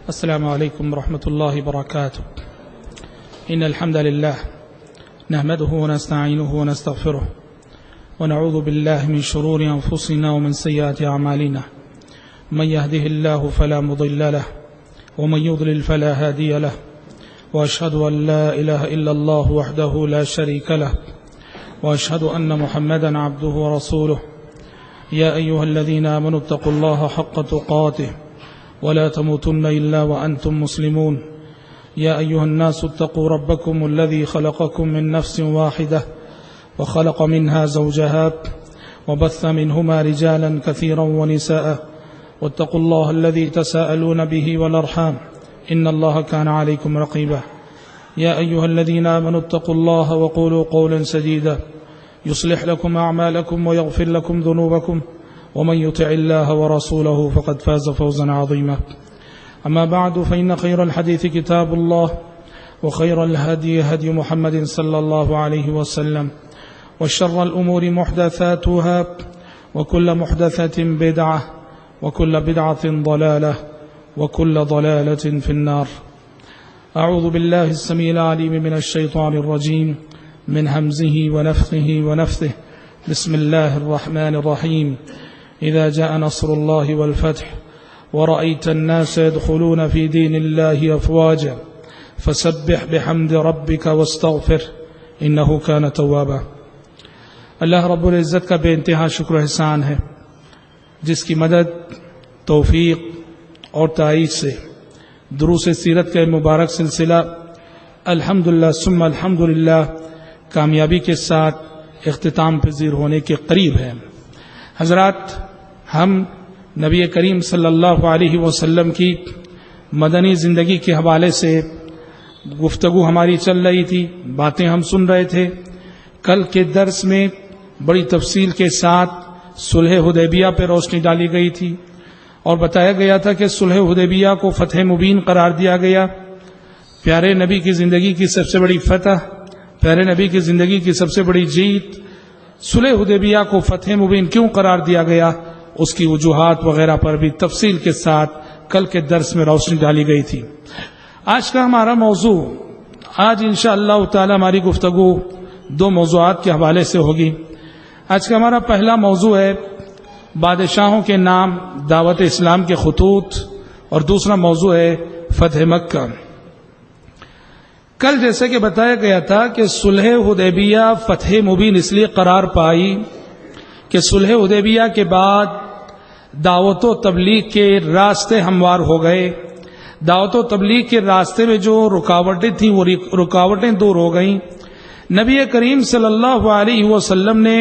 السلام عليكم ورحمة الله وبركاته. إن الحمد لله نحمده ونستعينه ونستغفره ونعوذ بالله من شرور أنفسنا ومن سيئات أعمالنا. من يهده الله فلا مضل له ومن يضلل فلا هادي له، وأشهد أن لا إله إلا الله وحده لا شريك له، وأشهد أن محمدا عبده ورسوله. يا أيها الذين آمنوا اتقوا الله حق تقاته ولا تموتن إلا وأنتم مسلمون. يا أيها الناس اتقوا ربكم الذي خلقكم من نفس واحدة وخلق منها زوجها وبث منهما رجالا كثيرا ونساء، واتقوا الله الذي تساءلون به والأرحام إن الله كان عليكم رقيبا. يا أيها الذين آمنوا اتقوا الله وقولوا قولا سديدا يصلح لكم أعمالكم ويغفر لكم ذنوبكم، ومن يطع الله ورسوله فقد فاز فوزا عظيما. أما بعد، فإن خير الحديث كتاب الله، وخير الهدي هدي محمد صلى الله عليه وسلم، وشر الأمور محدثاتها، وكل محدثة بدعة، وكل بدعة ضلالة، وكل ضلالة في النار. أعوذ بالله السميع العليم من الشيطان الرجيم من همزه ونفخه ونفثه. بسم الله الرحمن الرحيم. إذا جاء نصر الله والفتح ورأيت الناس يدخلون في دين الله أفواجا فسبح بحمد ربك واستغفر إنه كان توابا. اللہ رب العزت کا بے انتہا شکر و احسان ہے، جس کی مدد، توفیق اور تائید سے دروس سیرت کا مبارک سلسلہ الحمدللہ ثم الحمدللہ کامیابی کے ساتھ اختتام پذیر ہونے کے قریب ہے. حضرات، ہم نبی کریم صلی اللہ علیہ وسلم کی مدنی زندگی کے حوالے سے گفتگو ہماری چل رہی تھی، باتیں ہم سن رہے تھے. کل کے درس میں بڑی تفصیل کے ساتھ صلح حدیبیہ پہ روشنی ڈالی گئی تھی اور بتایا گیا تھا کہ صلح حدیبیہ کو فتح مبین قرار دیا گیا. پیارے نبی کی زندگی کی سب سے بڑی فتح، پیارے نبی کی زندگی کی سب سے بڑی جیت، صلح حدیبیہ کو فتح مبین کیوں قرار دیا گیا، اس کی وجوہات وغیرہ پر بھی تفصیل کے ساتھ کل کے درس میں روشنی ڈالی گئی تھی. آج کا ہمارا موضوع، آج انشاءاللہ تعالی ہماری گفتگو دو موضوعات کے حوالے سے ہوگی. آج کا ہمارا پہلا موضوع ہے بادشاہوں کے نام، دعوت اسلام کے خطوط، اور دوسرا موضوع ہے فتح مکہ. کل جیسے کہ بتایا گیا تھا کہ صلح حدیبیہ فتح مبین اس لیے قرار پائی کہ صلح حدیبیہ کے بعد دعوت و تبلیغ کے راستے ہموار ہو گئے. دعوت و تبلیغ کے راستے میں جو رکاوٹیں تھیں وہ رکاوٹیں دور ہو گئیں. نبی کریم صلی اللہ علیہ وسلم نے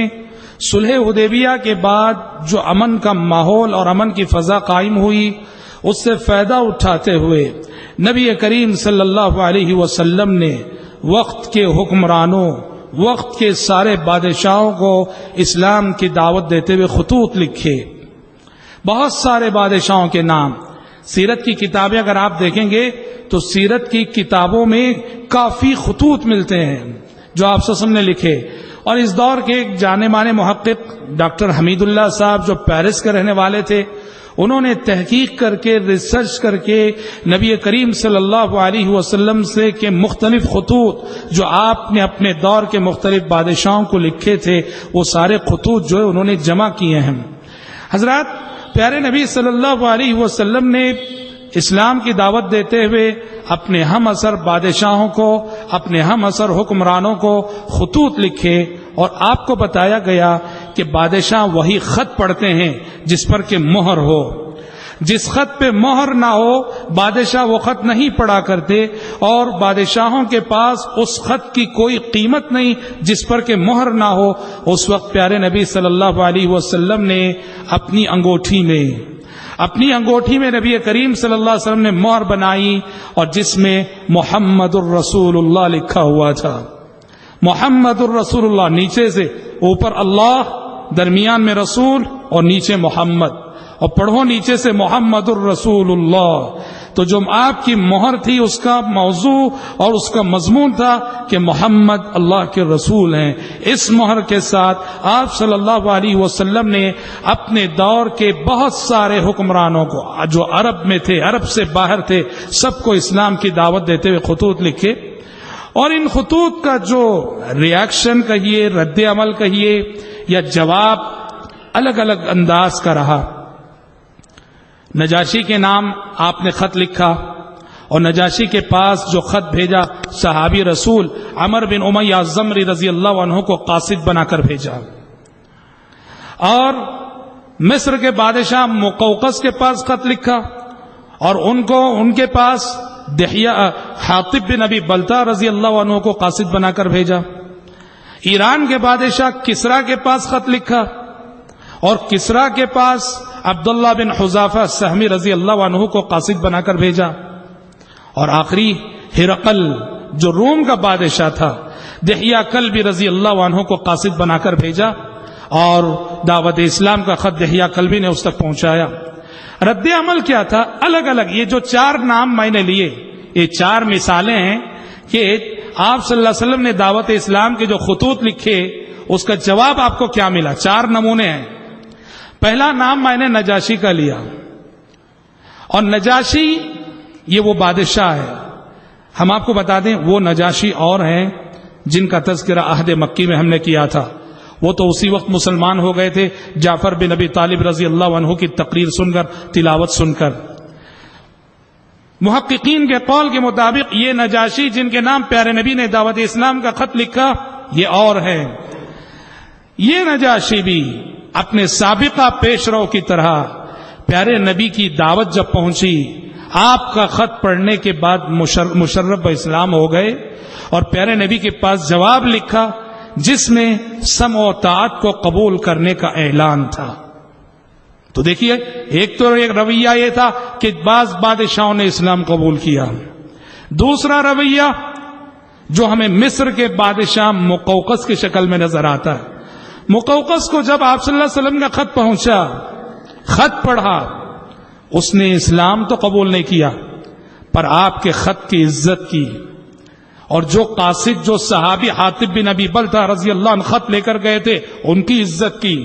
صلح حدیبیہ کے بعد جو امن کا ماحول اور امن کی فضا قائم ہوئی، اس سے فائدہ اٹھاتے ہوئے نبی کریم صلی اللہ علیہ وسلم نے وقت کے حکمرانوں، وقت کے سارے بادشاہوں کو اسلام کی دعوت دیتے ہوئے خطوط لکھے. بہت سارے بادشاہوں کے نام، سیرت کی کتابیں اگر آپ دیکھیں گے تو سیرت کی کتابوں میں کافی خطوط ملتے ہیں جو آپ وسلم نے لکھے. اور اس دور کے ایک جانے مانے محقق ڈاکٹر حمید اللہ صاحب جو پیرس کے رہنے والے تھے، انہوں نے تحقیق کر کے، ریسرچ کر کے نبی کریم صلی اللہ علیہ وسلم سے کے مختلف خطوط جو آپ نے اپنے دور کے مختلف بادشاہوں کو لکھے تھے، وہ سارے خطوط جو ہے انہوں نے جمع کیے ہیں. حضرات، پیارے نبی صلی اللہ علیہ وسلم نے اسلام کی دعوت دیتے ہوئے اپنے ہم اثر بادشاہوں کو، اپنے ہم اثر حکمرانوں کو خطوط لکھے، اور آپ کو بتایا گیا کہ بادشاہ وہی خط پڑھتے ہیں جس پر کہ مہر ہو. جس خط پہ مہر نہ ہو بادشاہ وہ خط نہیں پڑھا کرتے، اور بادشاہوں کے پاس اس خط کی کوئی قیمت نہیں جس پر کہ مہر نہ ہو. اس وقت پیارے نبی صلی اللہ علیہ وسلم نے اپنی انگوٹھی میں نبی کریم صلی اللہ علیہ وسلم نے مہر بنائی، اور جس میں محمد الرسول اللہ لکھا ہوا تھا. محمد الرسول اللہ، نیچے سے اوپر اللہ، درمیان میں رسول اور نیچے محمد، اور پڑھو نیچے سے محمد الرسول اللہ. تو جو آپ کی مہر تھی اس کا موضوع اور اس کا مضمون تھا کہ محمد اللہ کے رسول ہیں. اس مہر کے ساتھ آپ صلی اللہ علیہ وسلم نے اپنے دور کے بہت سارے حکمرانوں کو جو عرب میں تھے، عرب سے باہر تھے، سب کو اسلام کی دعوت دیتے ہوئے خطوط لکھے. اور ان خطوط کا جو ریاکشن کہیے، رد عمل کہیے یا جواب الگ الگ انداز کا رہا. نجاشی کے نام آپ نے خط لکھا اور نجاشی کے پاس جو خط بھیجا صحابی رسول عمر بن امیہ الزمری رضی اللہ عنہ کو قاصد بنا کر بھیجا. اور مصر کے بادشاہ مقوقس کے پاس خط لکھا اور ان کے پاس حاطب بن ابی بلتہ رضی اللہ عنہ کو قاصد بنا کر بھیجا. ایران کے بادشاہ کسرا کے پاس خط لکھا اور کسرا کے پاس عبداللہ بن حذافہ سہمی رضی اللہ عنہ کو قاصد بنا کر بھیجا. اور آخری ہرقل جو روم کا بادشاہ تھا، دحیہ کلبی رضی اللہ عنہ کو قاصد بنا کر بھیجا اور دعوت اسلام کا خط دحیہ کلبی نے اس تک پہنچایا. رد عمل کیا تھا؟ الگ الگ یہ جو 4 نام میں نے لیے، یہ 4 مثالیں ہیں کہ آپ صلی اللہ علیہ وسلم نے دعوت اسلام کے جو خطوط لکھے اس کا جواب آپ کو کیا ملا. 4 نمونے ہیں. پہلا نام میں نے نجاشی کا لیا، اور نجاشی یہ وہ بادشاہ ہے. ہم آپ کو بتا دیں وہ نجاشی اور ہیں جن کا تذکرہ عہد مکی میں ہم نے کیا تھا. وہ تو اسی وقت مسلمان ہو گئے تھے جعفر بن ابی طالب رضی اللہ عنہ کی تقریر سن کر، تلاوت سن کر. محققین کے قول کے مطابق یہ نجاشی جن کے نام پیارے نبی نے دعوت اسلام کا خط لکھا یہ اور ہیں. یہ نجاشی بھی اپنے سابقہ پیش رو کی طرح پیارے نبی کی دعوت جب پہنچی، آپ کا خط پڑھنے کے بعد مشرف اسلام ہو گئے اور پیارے نبی کے پاس جواب لکھا جس میں سمع و طاعت کو قبول کرنے کا اعلان تھا. تو دیکھیے، ایک رویہ یہ تھا کہ بعض بادشاہوں نے اسلام قبول کیا. دوسرا رویہ جو ہمیں مصر کے بادشاہ مقوقس کی شکل میں نظر آتا ہے. مقوقس کو جب آپ صلی اللہ علیہ وسلم کا خط پہنچا، خط پڑھا، اس نے اسلام تو قبول نہیں کیا پر آپ کے خط کی عزت کی. اور جو قاصد جو صحابی حاطب بن ابی بلتہ رضی اللہ عنہ خط لے کر گئے تھے ان کی عزت کی.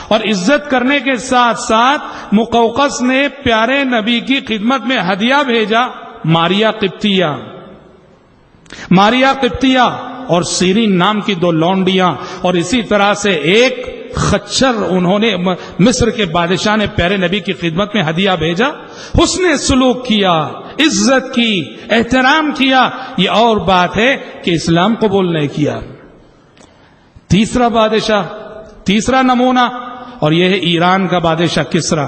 اور عزت کرنے کے ساتھ ساتھ مقوقس نے پیارے نبی کی خدمت میں ہدیہ بھیجا، ماریا قبطیہ اور سیرین نام کی 2 لونڈیاں، اور اسی طرح سے ایک خچر انہوں نے مصر کے بادشاہ نے پیارے نبی کی خدمت میں ہدیہ بھیجا. حسن سلوک کیا، عزت کی، احترام کیا. یہ اور بات ہے کہ اسلام قبول نہیں کیا. تیسرا بادشاہ، تیسرا نمونہ، اور یہ ہے ایران کا بادشاہ کسرا.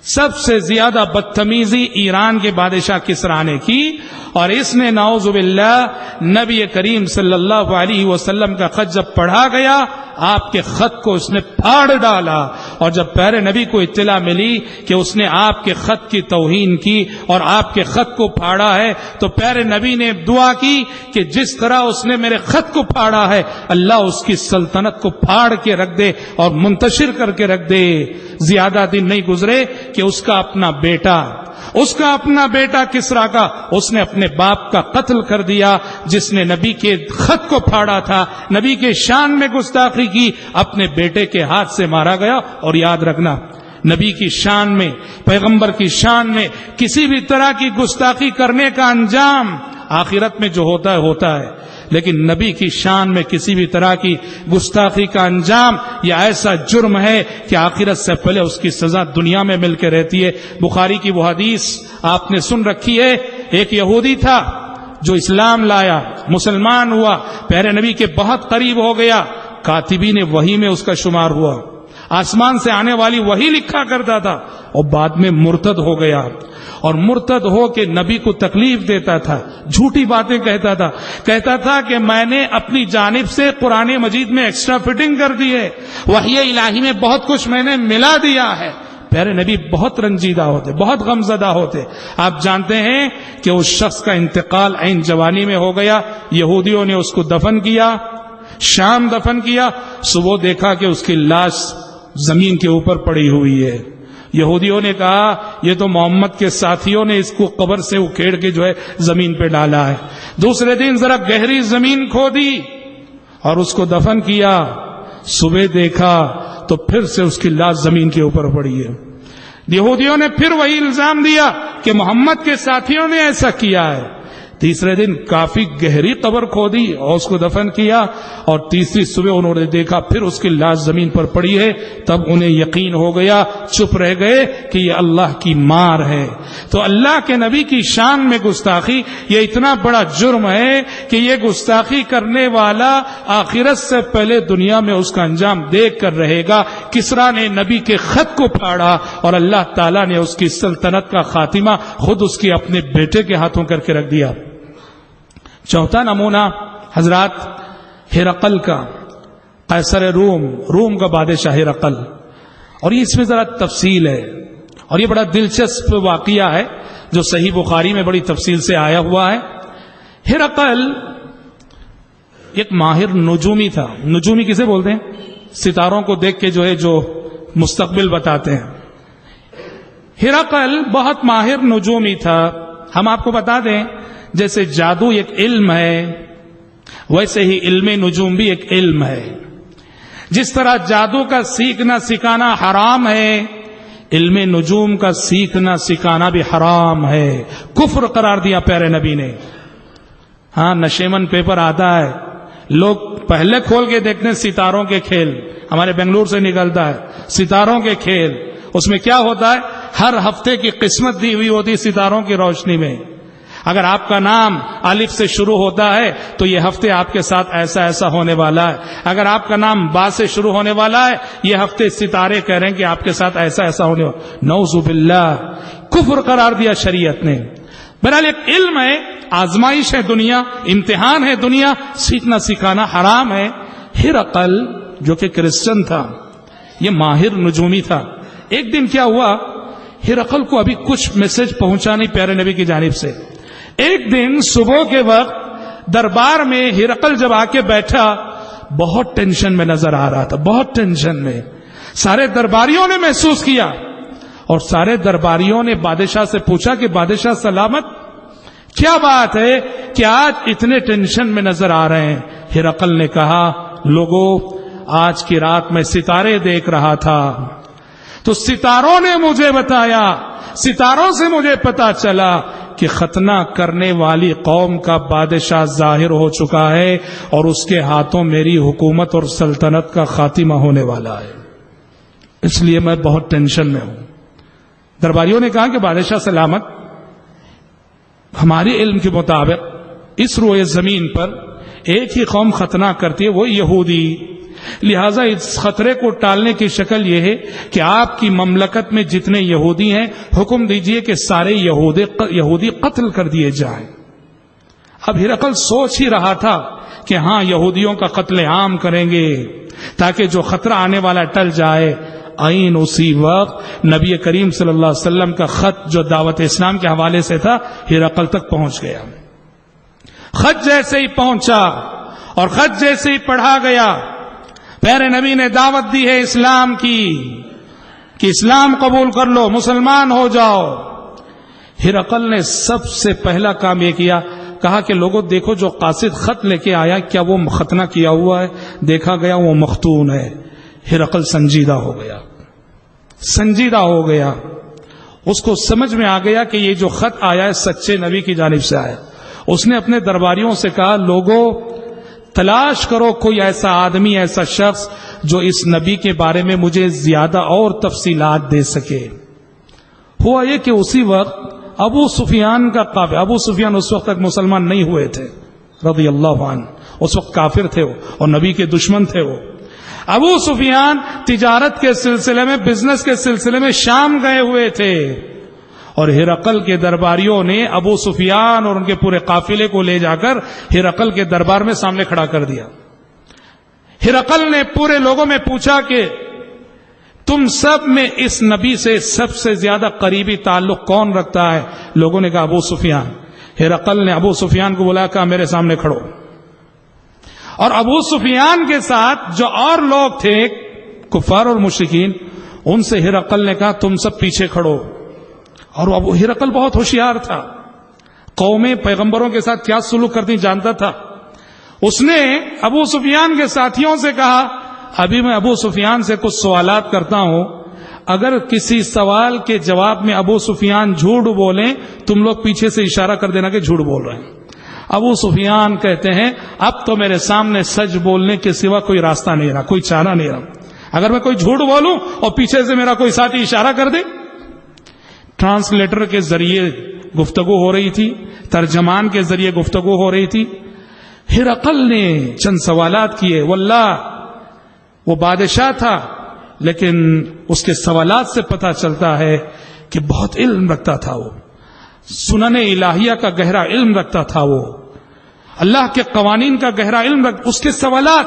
سب سے زیادہ بدتمیزی ایران کے بادشاہ کسرا نے کی اور اس نے نعوذ باللہ نبی کریم صلی اللہ علیہ وسلم کا خط جب پڑھا گیا آپ کے خط کو اس نے پھاڑ ڈالا. اور جب پیارے نبی کو اطلاع ملی کہ اس نے آپ کے خط کی توہین کی اور آپ کے خط کو پھاڑا ہے تو پیارے نبی نے دعا کی کہ جس طرح اس نے میرے خط کو پھاڑا ہے اللہ اس کی سلطنت کو پھاڑ کے رکھ دے اور منتشر کر کے رکھ دے. زیادہ دن نہیں گزرے کہ اس کا اپنا بیٹا کسرا کا اس نے اپنے باپ کا قتل کر دیا جس نے نبی کے خط کو پھاڑا تھا، نبی کے شان میں گستاخی کی، اپنے بیٹے کے ہاتھ سے مارا گیا. اور یاد رکھنا نبی کی شان میں، پیغمبر کی شان میں کسی بھی طرح کی گستاخی کرنے کا انجام آخرت میں جو ہوتا ہے لیکن نبی کی شان میں کسی بھی طرح کی گستاخی کا انجام یہ ایسا جرم ہے کہ آخرت سے پہلے اس کی سزا دنیا میں مل کے رہتی ہے. بخاری کی وہ حدیث آپ نے سن رکھی ہے، ایک یہودی تھا جو اسلام لایا، مسلمان ہوا، پیارے نبی کے بہت قریب ہو گیا، کاتبین وحی میں اس کا شمار ہوا، آسمان سے آنے والی وحی لکھا کرتا تھا، اور بعد میں مرتد ہو گیا اور مرتد ہو کے نبی کو تکلیف دیتا تھا، جھوٹی باتیں کہتا تھا کہ میں نے اپنی جانب سے قرآن مجید میں ایکسٹرا فٹنگ کر دی ہے، وحی الہی میں بہت کچھ میں نے ملا دیا ہے. پیارے نبی بہت رنجیدہ ہوتے، بہت غمزدہ ہوتے. آپ جانتے ہیں کہ اس شخص کا انتقال عین جوانی میں ہو گیا. یہودیوں نے اس کو دفن کیا، شام دفن کیا. صبح دیکھا کہ اس کی لاش زمین کے اوپر پڑی ہوئی ہے. یہودیوں نے کہا یہ تو محمد کے ساتھیوں نے اس کو قبر سے اکھیڑ کے جو ہے زمین پہ ڈالا ہے. دوسرے دن ذرا گہری زمین کھودی اور اس کو دفن کیا. صبح دیکھا تو پھر سے اس کی لاش زمین کے اوپر پڑی ہے. یہودیوں نے پھر وہی الزام دیا کہ محمد کے ساتھیوں نے ایسا کیا ہے. تیسرے دن کافی گہری قبر کھودی اور اس کو دفن کیا, اور تیسری صبح انہوں نے دیکھا پھر اس کی لاش زمین پر پڑی ہے. تب انہیں یقین ہو گیا, چپ رہ گئے کہ یہ اللہ کی مار ہے. تو اللہ کے نبی کی شان میں گستاخی یہ اتنا بڑا جرم ہے کہ یہ گستاخی کرنے والا آخرت سے پہلے دنیا میں اس کا انجام دیکھ کر رہے گا. کسریٰ نے نبی کے خط کو پھاڑا اور اللہ تعالیٰ نے اس کی سلطنت کا خاتمہ خود اس کے اپنے بیٹے کے ہاتھوں کر کے رکھ دیا. چوتھا نمونہ حضرات ہرقل کا, قیصر روم کا بادشاہ ہرقل. اور یہ اس میں ذرا تفصیل ہے اور یہ بڑا دلچسپ واقعہ ہے جو صحیح بخاری میں بڑی تفصیل سے آیا ہوا ہے. ہرقل ایک ماہر نجومی تھا. نجومی کسے بولتے ہیں؟ ستاروں کو دیکھ کے جو ہے جو مستقبل بتاتے ہیں. ہرقل بہت ماہر نجومی تھا. ہم آپ کو بتا دیں جیسے جادو ایک علم ہے ویسے ہی علم نجوم بھی ایک علم ہے. جس طرح جادو کا سیکھنا سکھانا حرام ہے, علم نجوم کا سیکھنا سکھانا بھی حرام ہے. کفر قرار دیا پیارے نبی نے. ہاں نشیمن پیپر آتا ہے, لوگ پہلے کھول کے دیکھتے ہیں ستاروں کے کھیل. ہمارے بنگلور سے نکلتا ہے ستاروں کے کھیل. اس میں کیا ہوتا ہے, ہر ہفتے کی قسمت دی ہوئی ہوتی ستاروں کی روشنی میں. اگر آپ کا نام الف سے شروع ہوتا ہے تو یہ ہفتے آپ کے ساتھ ایسا ایسا ہونے والا ہے. اگر آپ کا نام با سے شروع ہونے والا ہے یہ ہفتے ستارے کہہ رہے ہیں کہ آپ کے ساتھ ایسا ایسا ہونے والا. نعوذ باللہ, کفر قرار دیا شریعت نے. بہرحال ایک علم ہے, آزمائش ہے دنیا, امتحان ہے دنیا, سیکھنا سکھانا حرام ہے. ہرقل جو کہ کرسچن تھا, یہ ماہر نجومی تھا. ایک دن کیا ہوا, ہرقل کو ابھی کچھ میسج پہنچا نہیں پیارے نبی کی جانب سے. ایک دن صبح کے وقت دربار میں ہرقل جب آ کے بیٹھا بہت ٹینشن میں نظر آ رہا تھا, بہت ٹینشن میں. سارے درباریوں نے محسوس کیا اور سارے درباریوں نے بادشاہ سے پوچھا کہ بادشاہ سلامت, کیا بات ہے کہ آج اتنے ٹینشن میں نظر آ رہے ہیں؟ ہرقل نے کہا, لوگوں آج کی رات میں ستارے دیکھ رہا تھا تو ستاروں نے مجھے بتایا, ستاروں سے مجھے پتا چلا کہ ختنہ کرنے والی قوم کا بادشاہ ظاہر ہو چکا ہے اور اس کے ہاتھوں میری حکومت اور سلطنت کا خاتمہ ہونے والا ہے. اس لیے میں بہت ٹینشن میں ہوں. درباریوں نے کہا کہ بادشاہ سلامت, ہمارے علم کے مطابق اس روئے زمین پر ایک ہی قوم ختنہ کرتی ہے, وہ یہودی. لہذا اس خطرے کو ٹالنے کی شکل یہ ہے کہ آپ کی مملکت میں جتنے یہودی ہیں حکم دیجئے کہ سارے یہودی قتل کر دیے جائیں. اب ہرقل سوچ ہی رہا تھا کہ ہاں یہودیوں کا قتل عام کریں گے تاکہ جو خطرہ آنے والا ٹل جائے. عین اسی وقت نبی کریم صلی اللہ علیہ وسلم کا خط جو دعوت اسلام کے حوالے سے تھا ہرقل تک پہنچ گیا. خط جیسے ہی پہنچا اور خط جیسے ہی پڑھا گیا, پیارے نبی نے دعوت دی ہے اسلام کی کہ اسلام قبول کر لو, مسلمان ہو جاؤ. ہرقل نے سب سے پہلا کام یہ کیا, کہا کہ لوگوں دیکھو جو قاصد خط لے کے آیا کیا وہ ختنہ کیا ہوا ہے؟ دیکھا گیا وہ مختون ہے. ہرقل سنجیدہ ہو گیا, سنجیدہ ہو گیا. اس کو سمجھ میں آ گیا کہ یہ جو خط آیا ہے سچے نبی کی جانب سے آیا. اس نے اپنے درباریوں سے کہا, لوگوں تلاش کرو کوئی ایسا آدمی, ایسا شخص جو اس نبی کے بارے میں مجھے زیادہ اور تفصیلات دے سکے. ہوا یہ کہ اسی وقت ابو سفیان کا قافلہ, ابو سفیان اس وقت تک مسلمان نہیں ہوئے تھے رضی اللہ عنہ, اس وقت کافر تھے وہ اور نبی کے دشمن تھے وہ. ابو سفیان تجارت کے سلسلے میں, بزنس کے سلسلے میں شام گئے ہوئے تھے اور ہرقل کے درباریوں نے ابو سفیان اور ان کے پورے قافلے کو لے جا کر ہرقل کے دربار میں سامنے کھڑا کر دیا. ہرقل نے پورے لوگوں میں پوچھا کہ تم سب میں اس نبی سے سب سے زیادہ قریبی تعلق کون رکھتا ہے؟ لوگوں نے کہا ابو سفیان. ہرقل نے ابو سفیان کو بلایا, کہا میرے سامنے کھڑو. اور ابو سفیان کے ساتھ جو اور لوگ تھے کفار اور مشرکین, ان سے ہرقل نے کہا تم سب پیچھے کھڑو. اور اب ہرقل بہت ہوشیار تھا, قومیں پیغمبروں کے ساتھ کیا سلوک کرتی جانتا تھا. اس نے ابو سفیان کے ساتھیوں سے کہا ابھی میں ابو سفیان سے کچھ سوالات کرتا ہوں, اگر کسی سوال کے جواب میں ابو سفیان جھوٹ بولیں تم لوگ پیچھے سے اشارہ کر دینا کہ جھوٹ بول رہے ہیں. ابو سفیان کہتے ہیں اب تو میرے سامنے سچ بولنے کے سوا کوئی راستہ نہیں رہا, کوئی چارہ نہیں رہا. اگر میں کوئی جھوٹ بولوں اور پیچھے سے میرا کوئی ساتھی اشارہ کر دے. ٹرانسلیٹر کے ذریعے گفتگو ہو رہی تھی, ترجمان کے ذریعے گفتگو ہو رہی تھی. ہرقل نے چند سوالات کیے. واللہ وہ بادشاہ تھا, لیکن اس کے سوالات سے پتہ چلتا ہے کہ بہت علم رکھتا تھا. وہ سنن الہیہ کا گہرا علم رکھتا تھا, وہ اللہ کے قوانین کا گہرا علم اس کے سوالات.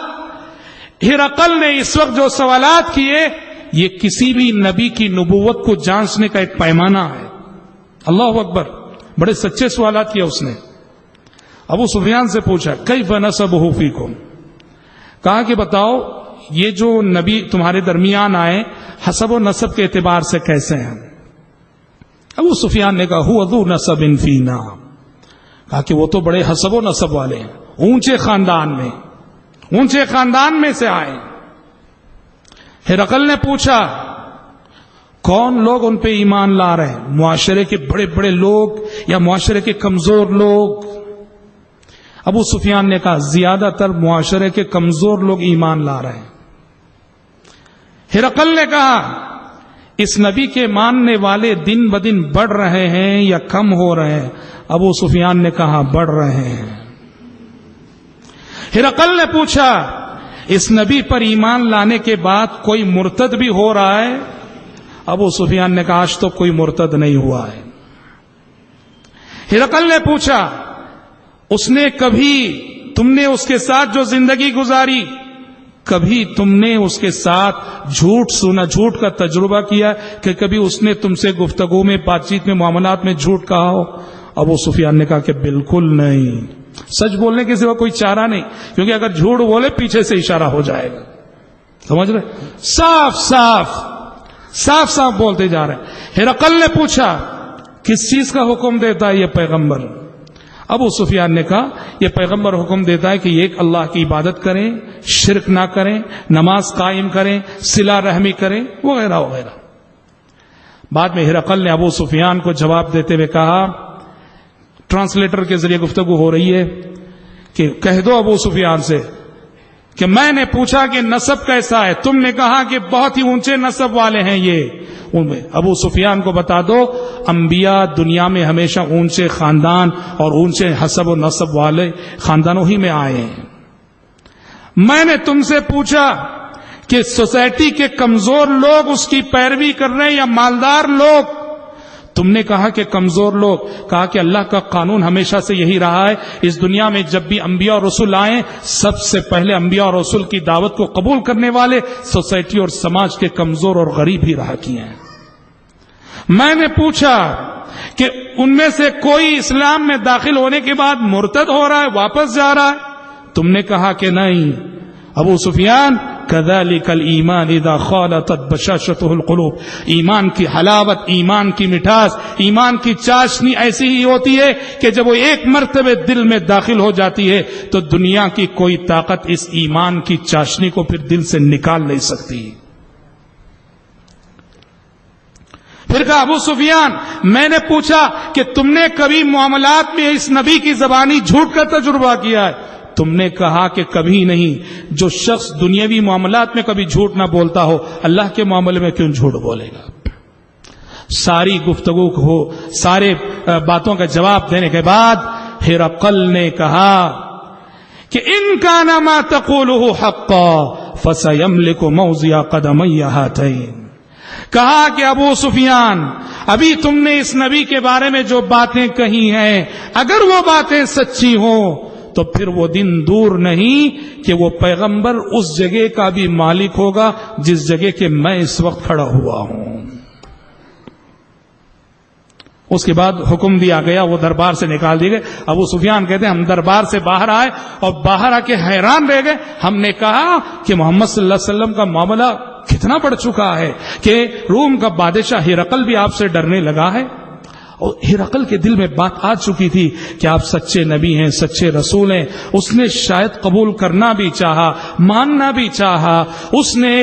ہرقل نے اس وقت جو سوالات کیے یہ کسی بھی نبی کی نبوت کو جانچنے کا ایک پیمانہ ہے. اللہ اکبر, بڑے سچے سوالات کیے اس نے. ابو سفیان سے پوچھا کیف نسبہ فیکم, کہا کہ بتاؤ یہ جو نبی تمہارے درمیان آئے حسب و نسب کے اعتبار سے کیسے ہیں. ابو سفیان نے کہا هو ذو نسب فینا, کہا کہ وہ تو بڑے حسب و نسب والے ہیں, اونچے خاندان میں سے آئے. ہرقل نے پوچھا کون لوگ ان پہ ایمان لا رہے ہیں, معاشرے کے بڑے بڑے لوگ یا معاشرے کے کمزور لوگ. ابو سفیان نے کہا زیادہ تر معاشرے کے کمزور لوگ ایمان لا رہے ہیں. ہرقل نے کہا اس نبی کے ماننے والے دن بدن بڑھ رہے ہیں یا کم ہو رہے ہیں. ابو سفیان نے کہا بڑھ رہے ہیں. ہرقل نے پوچھا اس نبی پر ایمان لانے کے بعد کوئی مرتد بھی ہو رہا ہے. ابو سفیان نے کہا آج تو کوئی مرتد نہیں ہوا ہے. ہرقل نے پوچھا اس نے کبھی تم نے اس کے ساتھ جو زندگی گزاری کبھی تم نے اس کے ساتھ جھوٹ سنا, جھوٹ کا تجربہ کیا کہ کبھی اس نے تم سے گفتگو میں بات چیت میں معاملات میں جھوٹ کہا ہو. ابو سفیان نے کہا کہ بالکل نہیں, سچ بولنے کے سوا کوئی چارہ نہیں, کیونکہ اگر جھوٹ بولے پیچھے سے اشارہ ہو جائے گا. سمجھ رہے, صاف صاف بولتے جا رہے ہیں. ہرقل نے پوچھا کس چیز کا حکم دیتا ہے یہ پیغمبر. ابو سفیان نے کہا یہ پیغمبر حکم دیتا ہے کہ ایک اللہ کی عبادت کریں, شرک نہ کریں, نماز قائم کریں, صلہ رحمی کریں, وغیرہ وغیرہ. بعد میں ہرقل نے ابو سفیان کو جواب دیتے ہوئے کہا, ٹرانسلیٹر کے ذریعے گفتگو ہو رہی ہے, کہ کہہ دو ابو سفیان سے کہ میں نے پوچھا کہ نسب کیسا ہے, تم نے کہا کہ بہت ہی اونچے نسب والے ہیں یہ. ابو سفیان کو بتا دو انبیاء دنیا میں ہمیشہ اونچے خاندان اور اونچے حسب و نسب والے خاندانوں ہی میں آئے ہیں. میں نے تم سے پوچھا کہ سوسائٹی کے کمزور لوگ اس کی پیروی کر رہے ہیں یا مالدار لوگ. تم نے کہا کہ کمزور لوگ. کہا کہ اللہ کا قانون ہمیشہ سے یہی رہا ہے, اس دنیا میں جب بھی انبیاء اور رسول آئے سب سے پہلے انبیاء اور رسول کی دعوت کو قبول کرنے والے سوسائٹی اور سماج کے کمزور اور غریب ہی رہا کیے ہیں. میں نے پوچھا کہ ان میں سے کوئی اسلام میں داخل ہونے کے بعد مرتد ہو رہا ہے, واپس جا رہا ہے. تم نے کہا کہ نہیں. ابو سفیان كذلك الایمان اذا خالطت بشاشته القلوب, ایمان کی حلاوت, ایمان کی مٹھاس, ایمان کی چاشنی ایسی ہی ہوتی ہے کہ جب وہ ایک مرتبہ دل میں داخل ہو جاتی ہے تو دنیا کی کوئی طاقت اس ایمان کی چاشنی کو پھر دل سے نکال نہیں سکتی. پھر کہا ابو سفیان میں نے پوچھا کہ تم نے کبھی معاملات میں اس نبی کی زبانی جھوٹ کا تجربہ کیا ہے. تم نے کہا کہ کبھی نہیں. جو شخص دنیاوی معاملات میں کبھی جھوٹ نہ بولتا ہو اللہ کے معاملے میں کیوں جھوٹ بولے گا. ساری گفتگو کو, سارے باتوں کا جواب دینے کے بعد ہرقل نے کہا کہ ان کان ما تقوله حقا فسيملك موضع قدمي هاتين. کہا کہ ابو سفیان ابھی تم نے اس نبی کے بارے میں جو باتیں کہی ہیں اگر وہ باتیں سچی ہوں تو پھر وہ دن دور نہیں کہ وہ پیغمبر اس جگہ کا بھی مالک ہوگا جس جگہ کے میں اس وقت کھڑا ہوا ہوں. اس کے بعد حکم دیا گیا, وہ دربار سے نکال دیے گئے. ابو سفیان کہتے ہیں ہم دربار سے باہر آئے اور باہر آ کے حیران رہ گئے. ہم نے کہا کہ محمد صلی اللہ علیہ وسلم کا معاملہ کتنا بڑھ چکا ہے کہ روم کا بادشاہ ہرقل بھی آپ سے ڈرنے لگا ہے. اور ہرقل کے دل میں بات آ چکی تھی کہ آپ سچے نبی ہیں, سچے رسول ہیں. اس نے شاید قبول کرنا بھی چاہا, ماننا بھی چاہا. اس نے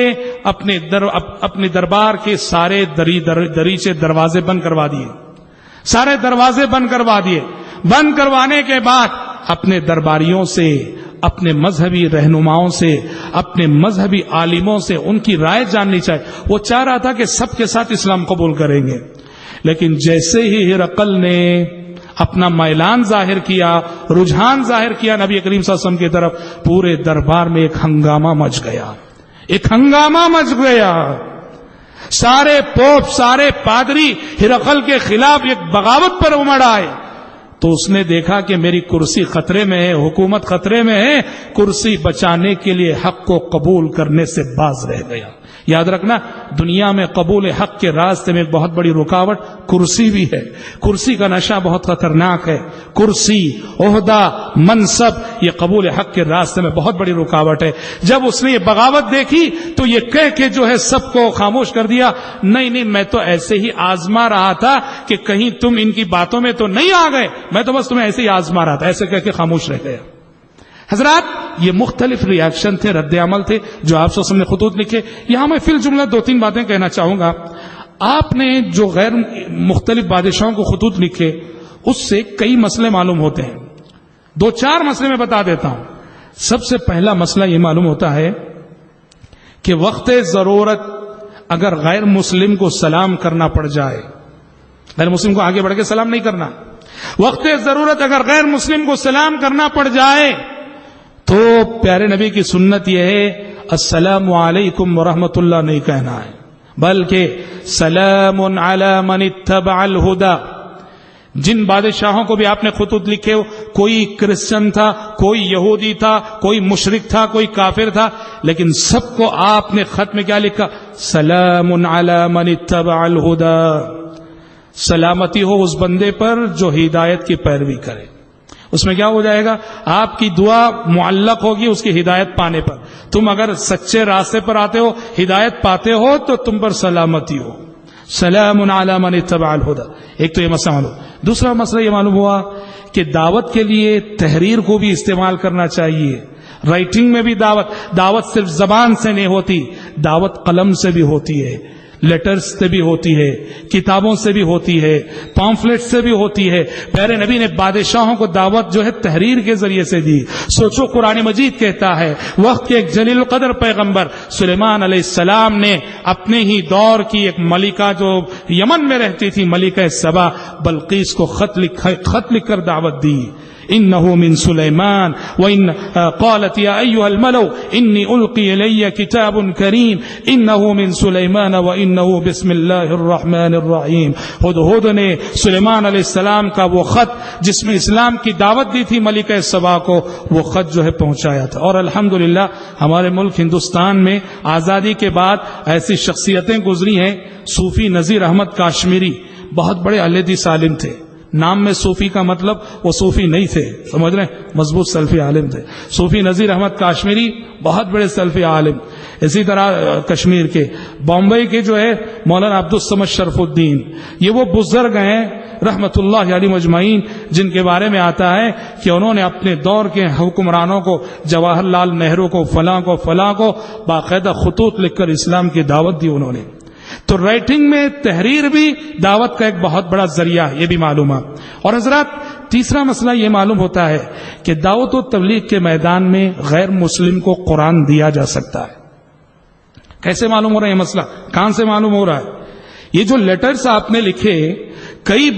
اپنے دربار کے سارے دریچے دروازے بند کروا دیے, سارے دروازے بند کروا دیے. بند کروانے کے بعد اپنے درباریوں سے, اپنے مذہبی رہنماؤں سے, اپنے مذہبی عالموں سے ان کی رائے جاننی چاہیے. وہ چاہ رہا تھا کہ سب کے ساتھ اسلام قبول کریں گے, لیکن جیسے ہی ہرقل نے اپنا میلان ظاہر کیا, رجحان ظاہر کیا نبی کریم صلی اللہ علیہ وسلم کی طرف, پورے دربار میں ایک ہنگامہ مچ گیا, ایک ہنگامہ مچ گیا. سارے پوپ, سارے پادری ہرقل کے خلاف ایک بغاوت پر امڑ آئے. تو اس نے دیکھا کہ میری کرسی خطرے میں ہے, حکومت خطرے میں ہے. کرسی بچانے کے لیے حق کو قبول کرنے سے باز رہ گیا. یاد رکھنا, دنیا میں قبول حق کے راستے میں ایک بہت بڑی رکاوٹ کرسی بھی ہے. کرسی کا نشہ بہت خطرناک ہے. کرسی, عہدہ, منصب, یہ قبول حق کے راستے میں بہت بڑی رکاوٹ ہے. جب اس نے یہ بغاوت دیکھی تو یہ کہہ کے جو ہے سب کو خاموش کر دیا, نہیں میں تو ایسے ہی آزما رہا تھا کہ کہیں تم ان کی باتوں میں تو نہیں آ گئے, میں تو بس تمہیں ایسے ہی آزما رہا تھا. ایسے کہہ کے خاموش رہ گیا. حضرات, یہ مختلف ریاکشن تھے, رد عمل تھے جو آپ نے خطوط لکھے. یہاں میں فی الجملہ 2-3 باتیں کہنا چاہوں گا. آپ نے جو غیر مختلف بادشاہوں کو خطوط لکھے اس سے کئی مسئلے معلوم ہوتے ہیں. 2-4 مسئلے میں بتا دیتا ہوں. سب سے پہلا مسئلہ یہ معلوم ہوتا ہے کہ وقت ضرورت اگر غیر مسلم کو سلام کرنا پڑ جائے, غیر مسلم کو آگے بڑھ کے سلام نہیں کرنا, وقت ضرورت اگر غیر مسلم کو سلام کرنا پڑ جائے تو پیارے نبی کی سنت یہ ہے السلام علیکم ورحمۃ اللہ نہیں کہنا ہے, بلکہ سلام علی من اتبع الہدی. جن بادشاہوں کو بھی آپ نے خطوط لکھے ہو, کوئی کرسچن تھا, کوئی یہودی تھا, کوئی مشرک تھا, کوئی کافر تھا, لیکن سب کو آپ نے خط میں کیا لکھا؟ سلام علی من اتبع الہدی. سلامتی ہو اس بندے پر جو ہدایت کی پیروی کرے. اس میں کیا ہو جائے گا؟ آپ کی دعا معلق ہوگی اس کی ہدایت پانے پر. تم اگر سچے راستے پر آتے ہو, ہدایت پاتے ہو, تو تم پر سلامتی ہو. سلام علی من اتبع الہدی. ایک تو یہ مسئلہ معلوم. دوسرا مسئلہ یہ معلوم ہوا کہ دعوت کے لیے تحریر کو بھی استعمال کرنا چاہیے. رائٹنگ میں بھی دعوت صرف زبان سے نہیں ہوتی, دعوت قلم سے بھی ہوتی ہے, لیٹرز سے بھی ہوتی ہے, کتابوں سے بھی ہوتی ہے, پامفلیٹ سے بھی ہوتی ہے. پیارے نبی نے بادشاہوں کو دعوت جو ہے تحریر کے ذریعے سے دی. سوچو, قرآن مجید کہتا ہے وقت کے ایک جلیل القدر پیغمبر سلیمان علیہ السلام نے اپنے ہی دور کی ایک ملکہ جو یمن میں رہتی تھی, ملکہ سبا, بلقیس کو خط لکھ کر دعوت دی. انه من سليمان وان قالت يا ايها الملأ اني القي الي كتاب كريم انه من سليمان وانه بسم الله الرحمن الرحيم. ہدہد نے سلیمان علیہ السلام کا وہ خط جس میں اسلام کی دعوت دی تھی ملکہ سبا کو, وہ خط جو ہے پہنچایا تھا. اور الحمدللہ ہمارے ملک ہندوستان میں آزادی کے بعد ایسی شخصیتیں گزری ہیں. صوفی نذیر احمد کاشمیری بہت بڑے اہل حدیث عالم تھے. نام میں صوفی کا مطلب وہ صوفی نہیں تھے, سمجھ رہے ہیں, مضبوط سلفی عالم تھے. صوفی نذیر احمد کاشمیری بہت بڑے سلفی عالم. اسی طرح کشمیر کے, بامبئی کے جو ہے مولانا عبدالصمد شرف الدین, یہ وہ بزرگ ہیں رحمت اللہ علیہ مجمعین جن کے بارے میں آتا ہے کہ انہوں نے اپنے دور کے حکمرانوں کو, جواہر لال نہرو کو, فلاں کو باقاعدہ خطوط لکھ کر اسلام کی دعوت دی انہوں نے. تو رائٹنگ میں تحریر بھی دعوت کا ایک بہت بڑا ذریعہ, یہ بھی معلوم ہے. اور حضرات, تیسرا مسئلہ یہ معلوم ہوتا ہے کہ دعوت و تبلیغ کے میدان میں غیر مسلم کو قرآن دیا جا سکتا ہے. کیسے معلوم ہو رہا ہے یہ مسئلہ؟ کہاں سے معلوم ہو رہا ہے؟ یہ جو لیٹرز آپ نے لکھے, کئی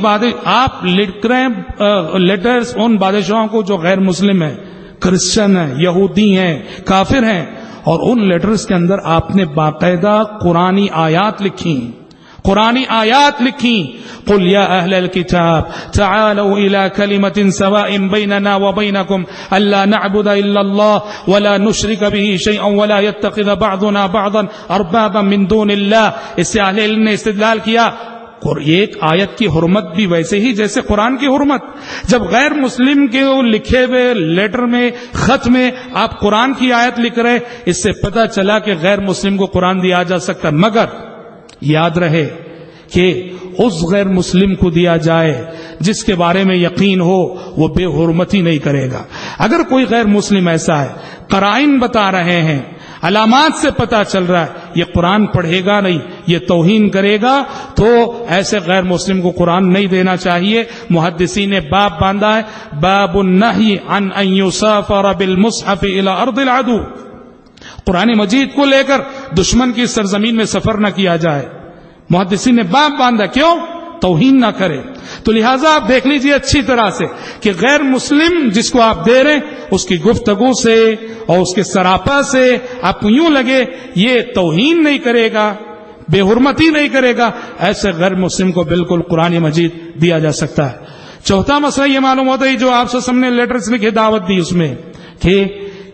آپ لکھ رہے ہیں لیٹرز ان بادشاہوں کو جو غیر مسلم ہیں, کرسچن ہیں, یہودی ہیں, کافر ہیں, اور ان لیٹرز کے اندر آپ نے باقاعدہ قرآنی آیات لکھی. قل یا اہل الكتاب تعالوا الى کلمۃ سواء بیننا وبینکم الا نعبد الا اللہ ولا نشرک به شیئا ولا يتخذ بعضنا بعضا اربابا من دون اللہ. اس سے اہل علم نے استدلال کیا ایک آیت کی حرمت بھی ویسے ہی جیسے قرآن کی حرمت. جب غیر مسلم کے لکھے ہوئے لیٹر میں خط میں آپ قرآن کی آیت لکھ رہے, اس سے پتہ چلا کہ غیر مسلم کو قرآن دیا جا سکتا, مگر یاد رہے کہ اس غیر مسلم کو دیا جائے جس کے بارے میں یقین ہو وہ بے حرمتی نہیں کرے گا. اگر کوئی غیر مسلم ایسا ہے, قرائن بتا رہے ہیں, علامات سے پتا چل رہا ہے یہ قرآن پڑھے گا نہیں, یہ توہین کرے گا, تو ایسے غیر مسلم کو قرآن نہیں دینا چاہیے. محدثین نے باب باندھا ہے, باب النہی عن ان یسافر بالمصحف الى ارض العدو. قرآن مجید کو لے کر دشمن کی سرزمین میں سفر نہ کیا جائے. محدثین نے باب باندھا, کیوں؟ توہین نہ کرے. تو لہٰذا آپ دیکھ لیجئے اچھی طرح سے کہ غیر مسلم جس کو آپ دے رہے ہیں اس کی گفتگو سے اور اس کے سراپا سے آپ کو یوں لگے یہ توہین نہیں کرے گا, بے حرمتی نہیں کرے گا, ایسے غیر مسلم کو بالکل قرآن مجید دیا جا سکتا ہے. چوتھا مسئلہ یہ معلوم ہوتا ہے جو آپ سے سامنے لیٹرز لکھے دعوت دی اس میں کہ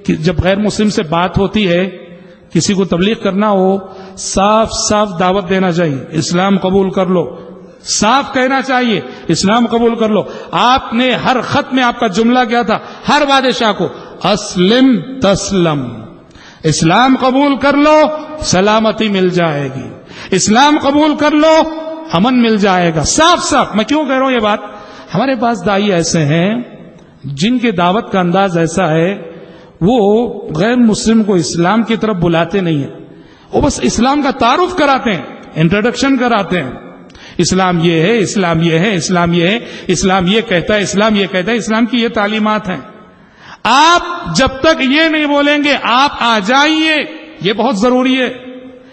جب غیر مسلم سے بات ہوتی ہے, کسی کو تبلیغ کرنا ہو, صاف صاف دعوت دینا چاہیے, اسلام قبول کر لو, صاف کہنا چاہیے اسلام قبول کر لو. آپ نے ہر خط میں آپ کا جملہ کیا تھا, ہر بادشاہ کو اسلم تسلم, اسلام قبول کر لو سلامتی مل جائے گی, اسلام قبول کر لو امن مل جائے گا. صاف صاف. میں کیوں کہہ رہا ہوں یہ بات؟ ہمارے پاس دائی ایسے ہیں جن کے دعوت کا انداز ایسا ہے وہ غیر مسلم کو اسلام کی طرف بلاتے نہیں ہیں, وہ بس اسلام کا تعارف کراتے ہیں, انٹروڈکشن کراتے ہیں. اسلام یہ ہے, اسلام یہ ہے, اسلام یہ ہے, اسلام یہ کہتا ہے, اسلام یہ کہتا ہے, اسلام کی یہ تعلیمات ہیں. آپ جب تک یہ نہیں بولیں گے آپ آ جائیے, یہ بہت ضروری ہے,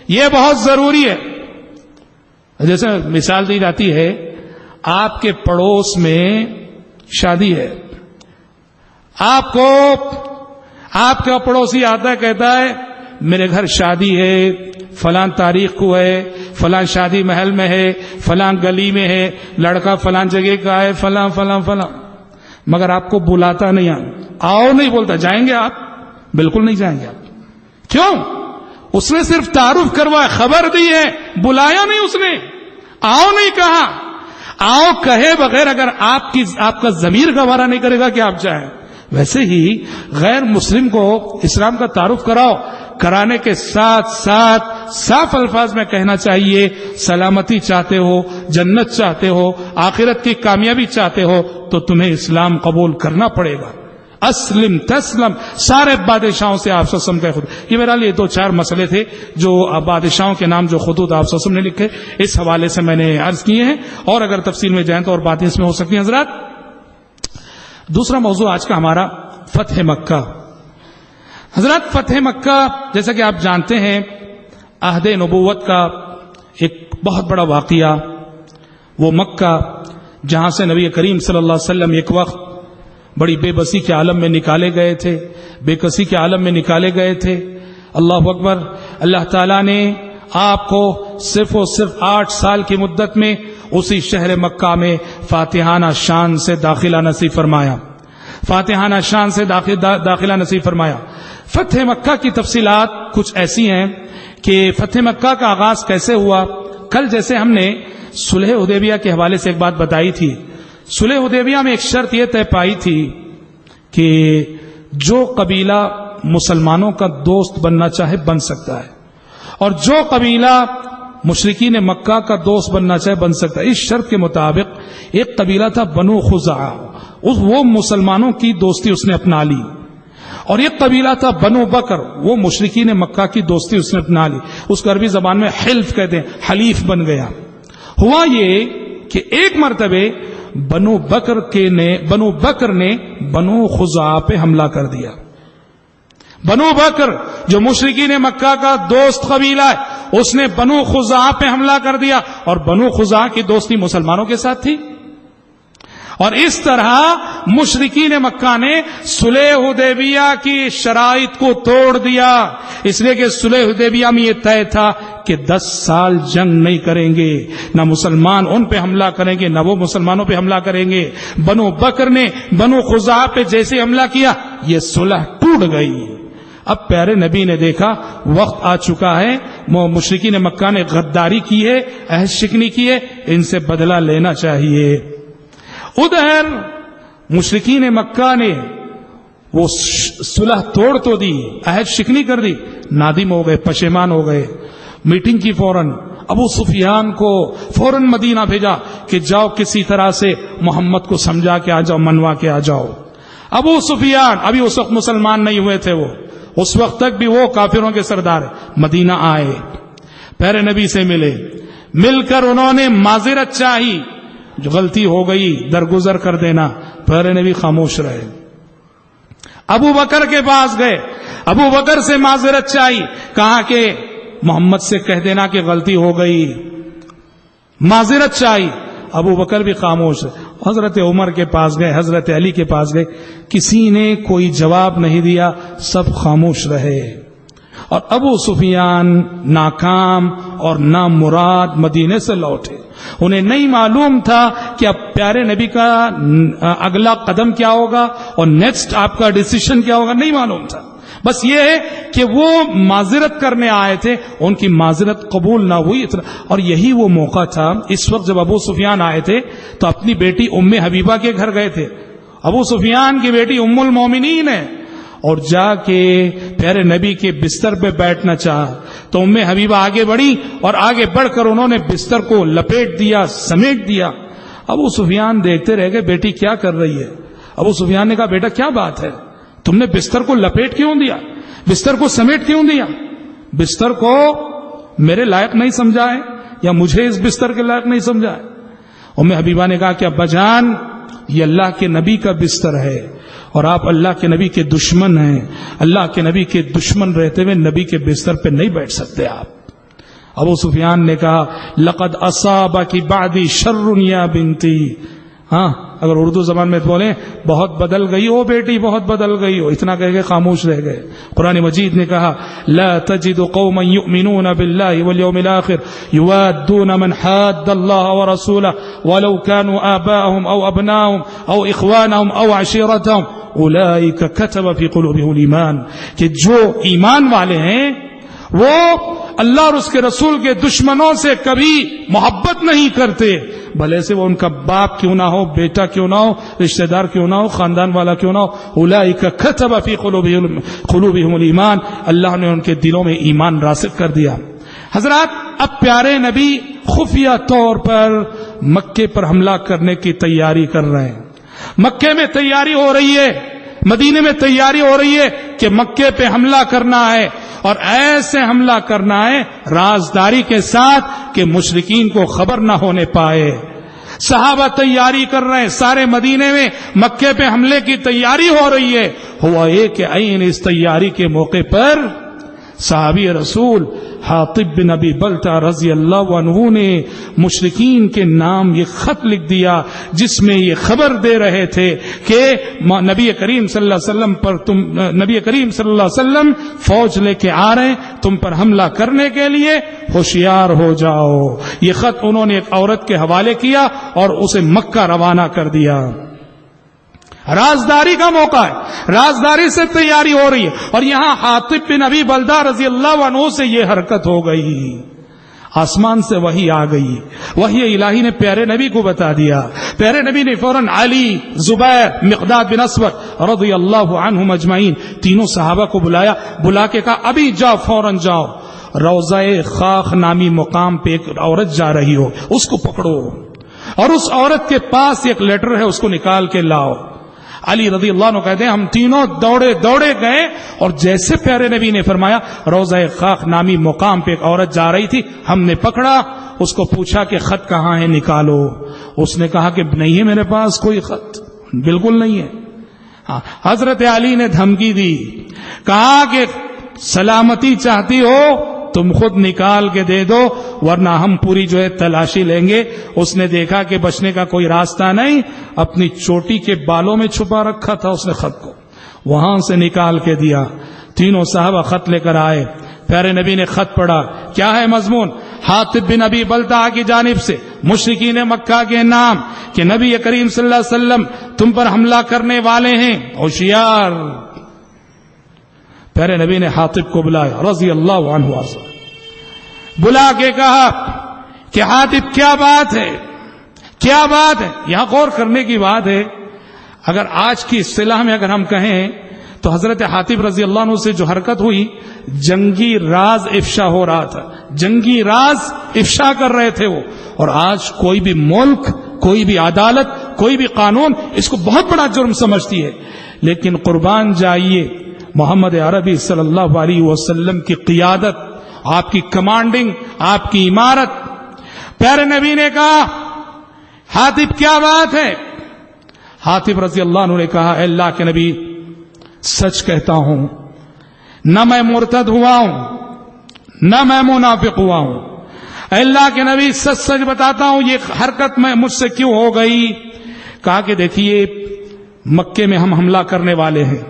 یہ بہت ضروری ہے. جیسے مثال دی جاتی ہے, آپ کے پڑوس میں شادی ہے, آپ کا پڑوسی آتا ہے کہتا ہے میرے گھر شادی ہے, فلاں تاریخ کو ہے, فلاں شادی محل میں ہے, فلاں گلی میں ہے, لڑکا فلاں جگہ کا ہے, فلاں فلاں فلاں, مگر آپ کو بلاتا نہیں, آؤ نہیں بولتا. جائیں گے آپ؟ بالکل نہیں جائیں گے آپ. کیوں؟ اس نے صرف تعارف کروایا, خبر دی ہے, بلایا نہیں اس نے, آؤ نہیں کہا. آؤ کہے بغیر اگر آپ کا ضمیر گوارا نہیں کرے گا کہ آپ جائیں. ویسے ہی غیر مسلم کو اسلام کا تعارف کراؤ, کرانے کے ساتھ ساتھ صاف الفاظ میں کہنا چاہیے سلامتی چاہتے ہو, جنت چاہتے ہو, آخرت کی کامیابی چاہتے ہو تو تمہیں اسلام قبول کرنا پڑے گا. اسلم تسلم. سارے بادشاہوں سے آپ وسلم کا خود. یہ میرا لیے 2-4 مسئلے تھے جو بادشاہوں کے نام جو خطوط آپ وسلم نے لکھے, اس حوالے سے میں نے عرض کیے ہیں, اور اگر تفصیل میں جائیں تو اور باتیں اس میں ہو سکتی ہیں. حضرات, دوسرا موضوع آج کا ہمارا فتح مکہ. حضرات, فتح مکہ جیسا کہ آپ جانتے ہیں عہد نبوت کا ایک بہت بڑا واقعہ, وہ مکہ جہاں سے نبی کریم صلی اللہ علیہ وسلم ایک وقت بڑی بے بسی کے عالم میں نکالے گئے تھے, بے کسی کے عالم میں نکالے گئے تھے. اللہ اکبر. اللہ تعالیٰ نے آپ کو صرف اور صرف 8 سال کی مدت میں اسی شہر مکہ میں فاتحانہ شان سے داخلہ نصیب فرمایا, فاتحانہ شان سے داخلہ نصیب فرمایا. فتح مکہ کی تفصیلات کچھ ایسی ہیں کہ فتح مکہ کا آغاز کیسے ہوا. کل جیسے ہم نے صلح حدیبیہ کے حوالے سے ایک بات بتائی تھی, صلح حدیبیہ میں ایک شرط یہ طے پائی تھی کہ جو قبیلہ مسلمانوں کا دوست بننا چاہے بن سکتا ہے, اور جو قبیلہ مشرکین مکہ کا دوست بننا چاہے بن سکتا ہے. اس شرط کے مطابق ایک قبیلہ تھا بنو خزاعہ, وہ مسلمانوں کی دوستی اس نے اپنا لی, اور ایک قبیلہ تھا بنو بکر, وہ مشرکین مکہ کی دوستی اس نے اپنا لی. اس کو عربی زبان میں حلف کہتے ہیں, حلیف بن گیا. ہوا یہ کہ ایک مرتبہ بنو بکر نے بنو خزاعہ پہ حملہ کر دیا. بنو بکر جو مشرکین مکہ کا دوست قبیلہ ہے اس نے بنو خزاعہ پہ حملہ کر دیا, اور بنو خزاعہ کی دوستی مسلمانوں کے ساتھ تھی. اور اس طرح مشرکین مکہ نے صلح حدیبیہ کی شرائط کو توڑ دیا, اس لیے کہ صلح حدیبیہ میں یہ طے تھا کہ 10 سال جنگ نہیں کریں گے, نہ مسلمان ان پہ حملہ کریں گے نہ وہ مسلمانوں پہ حملہ کریں گے. بنو بکر نے بنو خزاعہ پہ جیسے حملہ کیا یہ صلح ٹوٹ گئی. اب پیارے نبی نے دیکھا وقت آ چکا ہے، مشرکین مکہ نے غداری کی ہے، عہد شکنی کی ہے، ان سے بدلہ لینا چاہیے۔ ادھر مشرکین مکہ نے وہ صلح توڑ تو دی، عہد شکنی کر دی، نادم ہو گئے، پشیمان ہو گئے۔ میٹنگ کی فوراً ابو سفیان کو فوراً مدینہ بھیجا کہ جاؤ کسی طرح سے محمد کو سمجھا کے آ جاؤ، منوا کے آ جاؤ۔ ابو سفیان ابھی اس وقت مسلمان نہیں ہوئے تھے، وہ اس وقت تک بھی وہ کافروں کے سردار مدینہ آئے، پیارے نبی سے ملے، مل کر انہوں نے معذرت چاہی، جو غلطی ہو گئی درگزر کر دینا، پیارے نبی خاموش رہے۔ ابو بکر کے پاس گئے، ابو بکر سے معذرت چاہی، کہا کہ محمد سے کہہ دینا کہ غلطی ہو گئی، معذرت چاہی، ابو بکر بھی خاموش ہے۔ حضرت عمر کے پاس گئے، حضرت علی کے پاس گئے، کسی نے کوئی جواب نہیں دیا، سب خاموش رہے۔ اور ابو سفیان ناکام اور نامراد مدینے سے لوٹے، انہیں نہیں معلوم تھا کہ اب پیارے نبی کا اگلا قدم کیا ہوگا اور نیکسٹ آپ کا ڈیسیشن کیا ہوگا، نہیں معلوم تھا۔ بس یہ ہے کہ وہ معذرت کرنے آئے تھے، ان کی معذرت قبول نہ ہوئی، اور یہی وہ موقع تھا۔ اس وقت جب ابو سفیان آئے تھے تو اپنی بیٹی ام حبیبہ کے گھر گئے تھے، ابو سفیان کی بیٹی ام المومنین ہے، اور جا کے پیارے نبی کے بستر پہ بیٹھنا چاہا تو ام حبیبہ آگے بڑھی، اور آگے بڑھ کر انہوں نے بستر کو لپیٹ دیا، سمیٹ دیا۔ ابو سفیان دیکھتے رہ گئے، بیٹی کیا کر رہی ہے؟ ابو سفیان نے کہا بیٹا کیا بات ہے، تم نے بستر کو لپیٹ کیوں دیا، بستر کو سمیٹ کیوں دیا؟ بستر کو میرے لائق نہیں سمجھا ہے یا مجھے اس بستر کے لائق نہیں سمجھا ہے؟ ام حبیبہ نے کہا کہ ابا جان، یہ اللہ کے نبی کا بستر ہے اور آپ اللہ کے نبی کے دشمن ہیں، اللہ کے نبی کے دشمن رہتے ہوئے نبی کے بستر پہ نہیں بیٹھ سکتے آپ۔ ابو سفیان نے کہا لقد اصابکی بعدی شر یا بنتی، ہاں اگر اردو زبان میں بولیں بہت بدل گئی ہو بیٹی، بہت بدل گئی ہو، اتنا کہہ کے خاموش رہ گئے۔ قرآن مجید نے کہا لا تجد قوما يؤمنون بالله واليوم الآخر يوادون من حاد الله ورسوله ولو كانوا آباءهم أو أبناءهم أو إخوانهم أو عشيرتهم أولئك كتب في قلوبهم الإيمان، کہ جو ایمان والے ہیں وہ اللہ اور اس کے رسول کے دشمنوں سے کبھی محبت نہیں کرتے، بھلے سے وہ ان کا باپ کیوں نہ ہو، بیٹا کیوں نہ ہو، رشتہ دار کیوں نہ ہو، خاندان والا کیوں نہ ہو۔ اولئک کتب فی قلوبہم الایمان، اللہ نے ان کے دلوں میں ایمان راسخ کر دیا۔ حضرات اب پیارے نبی خفیہ طور پر مکے پر حملہ کرنے کی تیاری کر رہے ہیں، مکے میں تیاری ہو رہی ہے، مدینے میں تیاری ہو رہی ہے کہ مکے پہ حملہ کرنا ہے، اور ایسے حملہ کرنا ہے رازداری کے ساتھ کہ مشرکین کو خبر نہ ہونے پائے۔ صحابہ تیاری کر رہے ہیں، سارے مدینے میں مکے پہ حملے کی تیاری ہو رہی ہے۔ ہوا یہ کہ عین اس تیاری کے موقع پر صحابی رسول حاطب بن ابی بلتہ رضی اللہ عنہ نے مشرکین کے نام یہ خط لکھ دیا، جس میں یہ خبر دے رہے تھے کہ نبی کریم صلی اللہ علیہ وسلم پر نبی کریم صلی اللہ علیہ وسلم فوج لے کے آ رہے ہیں تم پر حملہ کرنے کے لیے، ہوشیار ہو جاؤ۔ یہ خط انہوں نے ایک عورت کے حوالے کیا اور اسے مکہ روانہ کر دیا۔ رازداری کا موقع ہے، رازداری سے تیاری ہو رہی ہے، اور یہاں حاطب بن ابی بلتہ رضی اللہ عنہ سے یہ حرکت ہو گئی، آسمان سے وحی آ گئی، وحی الہی نے پیارے نبی کو بتا دیا۔ پیارے نبی نے فوراً علی، زبیر، مقداد بن اسود رضی اللہ عنہم اجمعین تینوں صحابہ کو بلایا، بلا کے کہا ابھی جاؤ، فوراً جاؤ، روضہ خاخ نامی مقام پہ ایک عورت جا رہی ہو، اس کو پکڑو، اور اس عورت کے پاس ایک لیٹر ہے، اس کو نکال کے لاؤ۔ علی رضی اللہ عنہ کہتے ہیں ہم تینوں دوڑے گئے، اور جیسے پیارے نبی نے فرمایا روضہ خاخ نامی مقام پہ ایک عورت جا رہی تھی، ہم نے پکڑا، اس کو پوچھا کہ خط کہاں ہے، نکالو۔ اس نے کہا کہ نہیں ہے میرے پاس کوئی خط، بالکل نہیں ہے۔ حضرت علی نے دھمکی دی، کہا کہ سلامتی چاہتی ہو تم خود نکال کے دے دو ورنہ ہم پوری جو ہے تلاشی لیں گے۔ اس نے دیکھا کہ بچنے کا کوئی راستہ نہیں، اپنی چوٹی کے بالوں میں چھپا رکھا تھا اس نے خط کو، وہاں سے نکال کے دیا۔ تینوں صحابہ خط لے کر آئے، پیارے نبی نے خط پڑھا، کیا ہے مضمون؟ حاطب بن ابی بلتہ کی جانب سے مشرکین مکہ کے نام کہ نبی کریم صلی اللہ علیہ وسلم تم پر حملہ کرنے والے ہیں، ہوشیار۔ پیارے نبی نے حاطب کو بلایا رضی اللہ عنہ، بلا کے کہا کہ حاطب کیا بات ہے، کیا بات ہے؟ یہاں غور کرنے کی بات ہے، اگر آج کی اصطلاح میں اگر ہم کہیں تو حضرت حاطب رضی اللہ عنہ سے جو حرکت ہوئی، جنگی راز افشا ہو رہا تھا، جنگی راز افشا کر رہے تھے وہ. اور آج کوئی بھی ملک، کوئی بھی عدالت، کوئی بھی قانون اس کو بہت بڑا جرم سمجھتی ہے. لیکن قربان جائیے محمد عربی صلی اللہ علیہ وسلم کی قیادت، آپ کی کمانڈنگ، آپ کی عمارت. پیارے نبی نے کہا حاطب کیا بات ہے؟ حاطب رضی اللہ عنہ نے کہا اے اللہ کے نبی، سچ کہتا ہوں، نہ میں مرتد ہوا ہوں نہ میں منافق ہوا ہوں. اے اللہ کے نبی سچ سچ بتاتا ہوں، یہ حرکت میں مجھ سے کیوں ہو گئی؟ کہا کہ دیکھیے مکے میں ہم حملہ کرنے والے ہیں،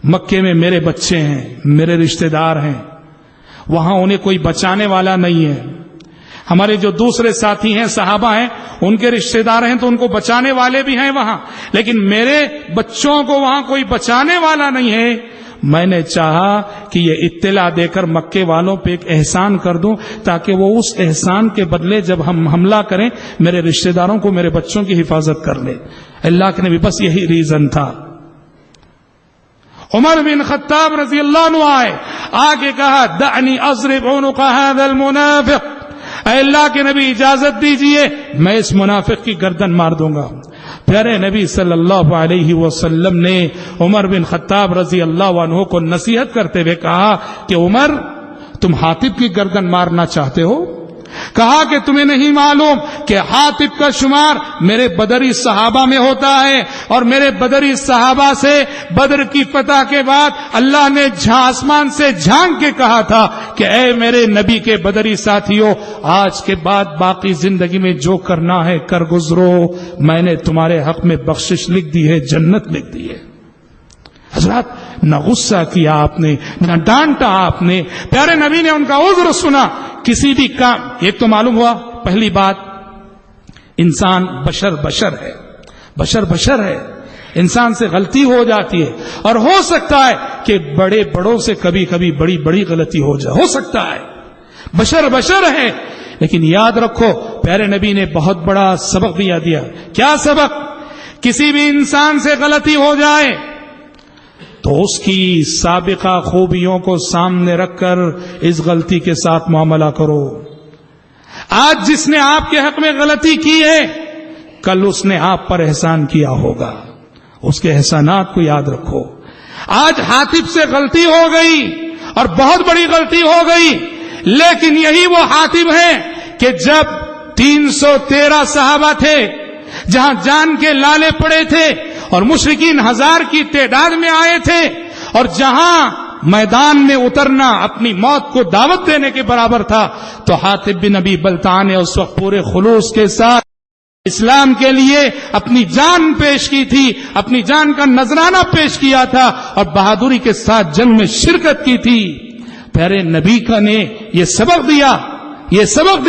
مکے میں میرے بچے ہیں، میرے رشتہ دار ہیں، وہاں انہیں کوئی بچانے والا نہیں ہے. ہمارے جو دوسرے ساتھی ہیں، صحابہ ہیں، ان کے رشتہ دار ہیں تو ان کو بچانے والے بھی ہیں وہاں، لیکن میرے بچوں کو وہاں کوئی بچانے والا نہیں ہے. میں نے چاہا کہ یہ اطلاع دے کر مکے والوں پہ ایک احسان کر دوں تاکہ وہ اس احسان کے بدلے جب ہم حملہ کریں میرے رشتہ داروں کو، میرے بچوں کی حفاظت کر لیں. اللہ کے نبی بس یہی ریزن تھا. عمر بن خطاب رضی اللہ عنہ آئے، آگے کہا دعنی اضرب عنق هذا المنافق، اے اللہ کے نبی اجازت دیجئے میں اس منافق کی گردن مار دوں گا. پیارے نبی صلی اللہ علیہ وسلم نے عمر بن خطاب رضی اللہ عنہ کو نصیحت کرتے ہوئے کہا کہ عمر، تم حاطب کی گردن مارنا چاہتے ہو؟ کہا کہ تمہیں نہیں معلوم کہ حاطب کا شمار میرے بدری صحابہ میں ہوتا ہے، اور میرے بدری صحابہ سے بدر کی فتح کے بعد اللہ نے آسمان سے جھانک کے کہا تھا کہ اے میرے نبی کے بدری ساتھیوں، آج کے بعد باقی زندگی میں جو کرنا ہے کر گزرو، میں نے تمہارے حق میں بخشش لکھ دی ہے، جنت لکھ دی ہے. حضرات نہ غصہ کیا آپ نے، نہ ڈانٹا آپ نے. پیارے نبی نے ان کا عذر سنا. کسی بھی کام، ایک تو معلوم ہوا پہلی بات، انسان بشر ہے، انسان سے غلطی ہو جاتی ہے، اور ہو سکتا ہے کہ بڑوں سے کبھی کبھی بڑی غلطی ہو جائے، ہو سکتا ہے، بشر ہے. لیکن یاد رکھو پیارے نبی نے بہت بڑا سبق دیا. کیا سبق؟ کسی بھی انسان سے غلطی ہو جائے تو اس کی سابقہ خوبیوں کو سامنے رکھ کر اس غلطی کے ساتھ معاملہ کرو. آج جس نے آپ کے حق میں غلطی کی ہے، کل اس نے آپ پر احسان کیا ہوگا، اس کے احسانات کو یاد رکھو. آج حاطب سے غلطی ہو گئی اور بہت بڑی غلطی ہو گئی، لیکن یہی وہ حاطب ہیں کہ جب 313 صحابہ تھے، جہاں جان کے لالے پڑے تھے اور مشرکین 1000 کی تعداد میں آئے تھے، اور جہاں میدان میں اترنا اپنی موت کو دعوت دینے کے برابر تھا، تو حاطب بن ابی بلتع نے اس وقت پورے خلوص کے ساتھ اسلام کے لیے اپنی جان پیش کی تھی، اپنی جان کا نذرانہ پیش کیا تھا، اور بہادری کے ساتھ جنگ میں شرکت کی تھی. پیارے نبی کا نے یہ سبق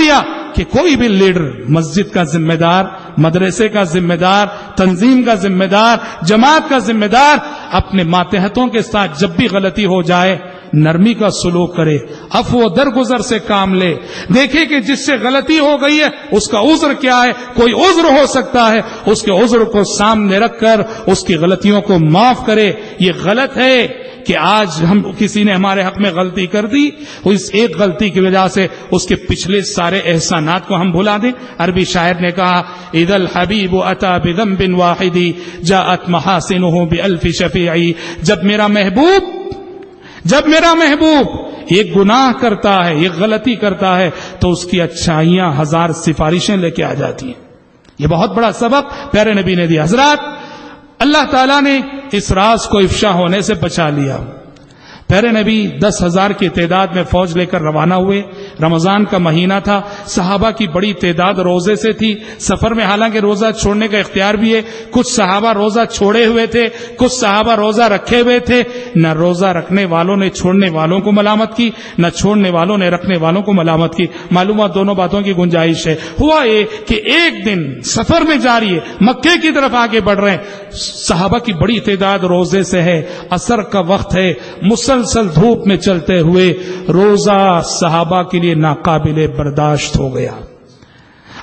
دیا کہ کوئی بھی لیڈر، مسجد کا ذمہ دار، مدرسے کا ذمہ دار، تنظیم کا ذمہ دار، جماعت کا ذمہ دار، اپنے ماتحتوں کے ساتھ جب بھی غلطی ہو جائے نرمی کا سلوک کرے، عفو و درگزر سے کام لے. دیکھیں کہ جس سے غلطی ہو گئی ہے اس کا عذر کیا ہے، کوئی عذر ہو سکتا ہے، اس کے عذر کو سامنے رکھ کر اس کی غلطیوں کو معاف کرے. یہ غلط ہے کہ آج کسی نے ہمارے حق میں غلطی کر دی، اس ایک غلطی کی وجہ سے اس کے پچھلے سارے احسانات کو ہم بھلا دیں. عربی شاعر نے کہا اذا الحبیب اتی بذنب واحد جاءت محاسنه بالف شفیع، جب میرا محبوب ایک گناہ کرتا ہے، ایک غلطی کرتا ہے، تو اس کی اچھائیاں 1000 سفارشیں لے کے آ جاتی ہیں. یہ بہت بڑا سبق پیارے نبی نے دیا. حضرات اللہ تعالیٰ نے اس راز کو افشا ہونے سے بچا لیا. پیارے نبی 10,000 کی تعداد میں فوج لے کر روانہ ہوئے. رمضان کا مہینہ تھا، صحابہ کی بڑی تعداد روزے سے تھی، سفر میں حالانکہ روزہ چھوڑنے کا اختیار بھی ہے، کچھ صحابہ روزہ چھوڑے ہوئے تھے، کچھ صحابہ روزہ رکھے ہوئے تھے۔ نہ روزہ رکھنے والوں نے چھوڑنے والوں کو ملامت کی، نہ چھوڑنے والوں نے رکھنے والوں کو ملامت کی، معلومات دونوں باتوں کی گنجائش ہے۔ ہوا یہ کہ ایک دن سفر میں جاری ہے، مکے کی طرف آگے بڑھ رہے ہیں، صحابہ کی بڑی تعداد روزے سے ہے، عصر کا وقت ہے، مسلسل دھوپ میں چلتے ہوئے روزہ صحابہ کے لیے ناقابل برداشت ہو گیا۔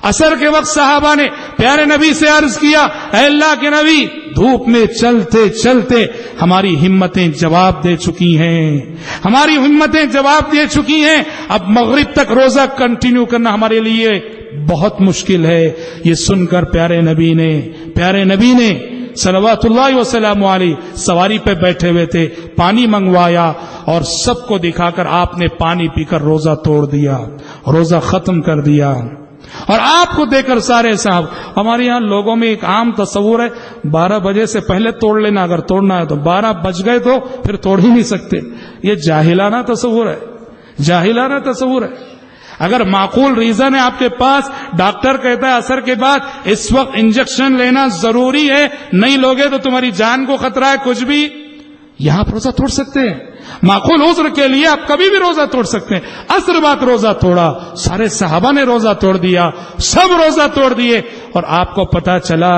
عصر کے وقت صحابہ نے پیارے نبی سے عرض کیا، اے اللہ کے نبی، دھوپ میں چلتے چلتے ہماری ہمتیں جواب دے چکی ہیں، ہماری ہمتیں جواب دے چکی ہیں، اب مغرب تک روزہ کنٹینیو کرنا ہمارے لیے بہت مشکل ہے۔ یہ سن کر پیارے نبی نے صلوات اللہ وسلام علیہ سواری پہ بیٹھے ہوئے تھے، پانی منگوایا اور سب کو دکھا کر آپ نے پانی پی کر روزہ توڑ دیا، روزہ ختم کر دیا۔ اور آپ کو دیکھ کر سارے صاحب، ہمارے یہاں لوگوں میں ایک عام تصور ہے 12 بجے سے پہلے توڑ لینا، اگر توڑنا ہے تو 12 بج گئے تو پھر توڑ ہی نہیں سکتے۔ یہ جاہلانہ تصور ہے، جاہلانہ تصور ہے۔ اگر معقول ریزن ہے آپ کے پاس، ڈاکٹر کہتا ہے عصر کے بعد اس وقت انجیکشن لینا ضروری ہے، نہیں لوگے تو تمہاری جان کو خطرہ ہے، کچھ بھی، یہاں آپ روزہ توڑ سکتے ہیں۔ معقول عذر کے لیے آپ کبھی بھی روزہ توڑ سکتے ہیں۔ عصر بعد روزہ توڑا، سارے صحابہ نے روزہ توڑ دیا، سب روزہ توڑ دیے، اور آپ کو پتا چلا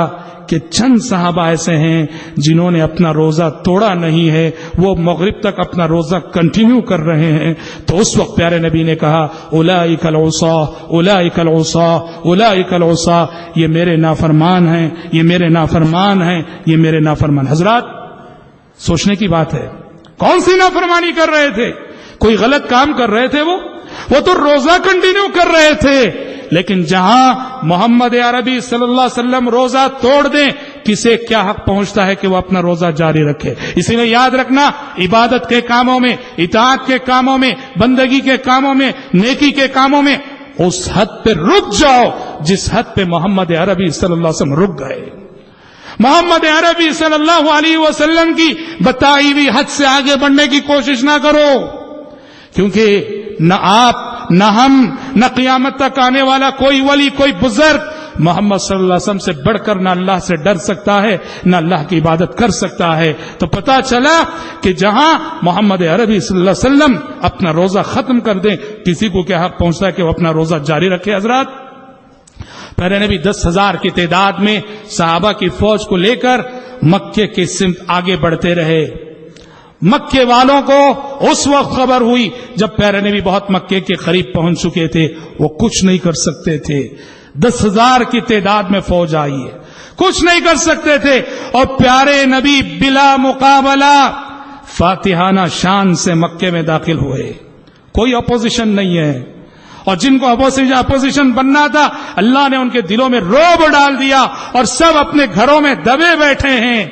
کہ چند صحابہ ایسے ہیں جنہوں نے اپنا روزہ توڑا نہیں ہے، وہ مغرب تک اپنا روزہ کنٹینیو کر رہے ہیں۔ تو اس وقت پیارے نبی نے کہا، اولئک العصاة اولئک العصاة اولئک العصاة، یہ میرے نافرمان ہیں، یہ میرے نافرمان ہیں، یہ میرے نافرمان۔ حضرات، سوچنے کی بات ہے، کون سی نافرمانی کر رہے تھے؟ کوئی غلط کام کر رہے تھے؟ وہ تو روزہ کنٹینیو کر رہے تھے، لیکن جہاں محمد عربی صلی اللہ علیہ وسلم روزہ توڑ دیں، کسے کیا حق پہنچتا ہے کہ وہ اپنا روزہ جاری رکھے؟ اسی لیے یاد رکھنا، عبادت کے کاموں میں، اطاعت کے کاموں میں، بندگی کے کاموں میں، نیکی کے کاموں میں اس حد پہ رک جاؤ جس حد پہ محمد عربی صلی اللہ علیہ وسلم رک گئے۔ محمد عربی صلی اللہ علیہ وسلم کی بتائی ہوئی حد سے آگے بڑھنے کی کوشش نہ کرو، کیونکہ نہ آپ، نہ ہم، نہ قیامت تک آنے والا کوئی ولی، کوئی بزرگ محمد صلی اللہ علیہ وسلم سے بڑھ کر نہ اللہ سے ڈر سکتا ہے، نہ اللہ کی عبادت کر سکتا ہے۔ تو پتا چلا کہ جہاں محمد عربی صلی اللہ علیہ وسلم اپنا روزہ ختم کر دیں، کسی کو کیا حق پہنچتا ہے کہ وہ اپنا روزہ جاری رکھے؟ حضرات، پیارے نبی 10,000 کی تعداد میں صحابہ کی فوج کو لے کر مکے کی سمت آگے بڑھتے رہے۔ مکے والوں کو اس وقت خبر ہوئی جب پیارے نبی بہت مکے کے قریب پہنچ چکے تھے، وہ کچھ نہیں کر سکتے تھے۔ 10,000 کی تعداد میں فوج آئی ہے، کچھ نہیں کر سکتے تھے، اور پیارے نبی بلا مقابلہ فاتحانہ شان سے مکے میں داخل ہوئے۔ کوئی اپوزیشن نہیں ہے، اور جن کو اپوزیشن بننا تھا، اللہ نے ان کے دلوں میں رعب ڈال دیا اور سب اپنے گھروں میں دبے بیٹھے ہیں۔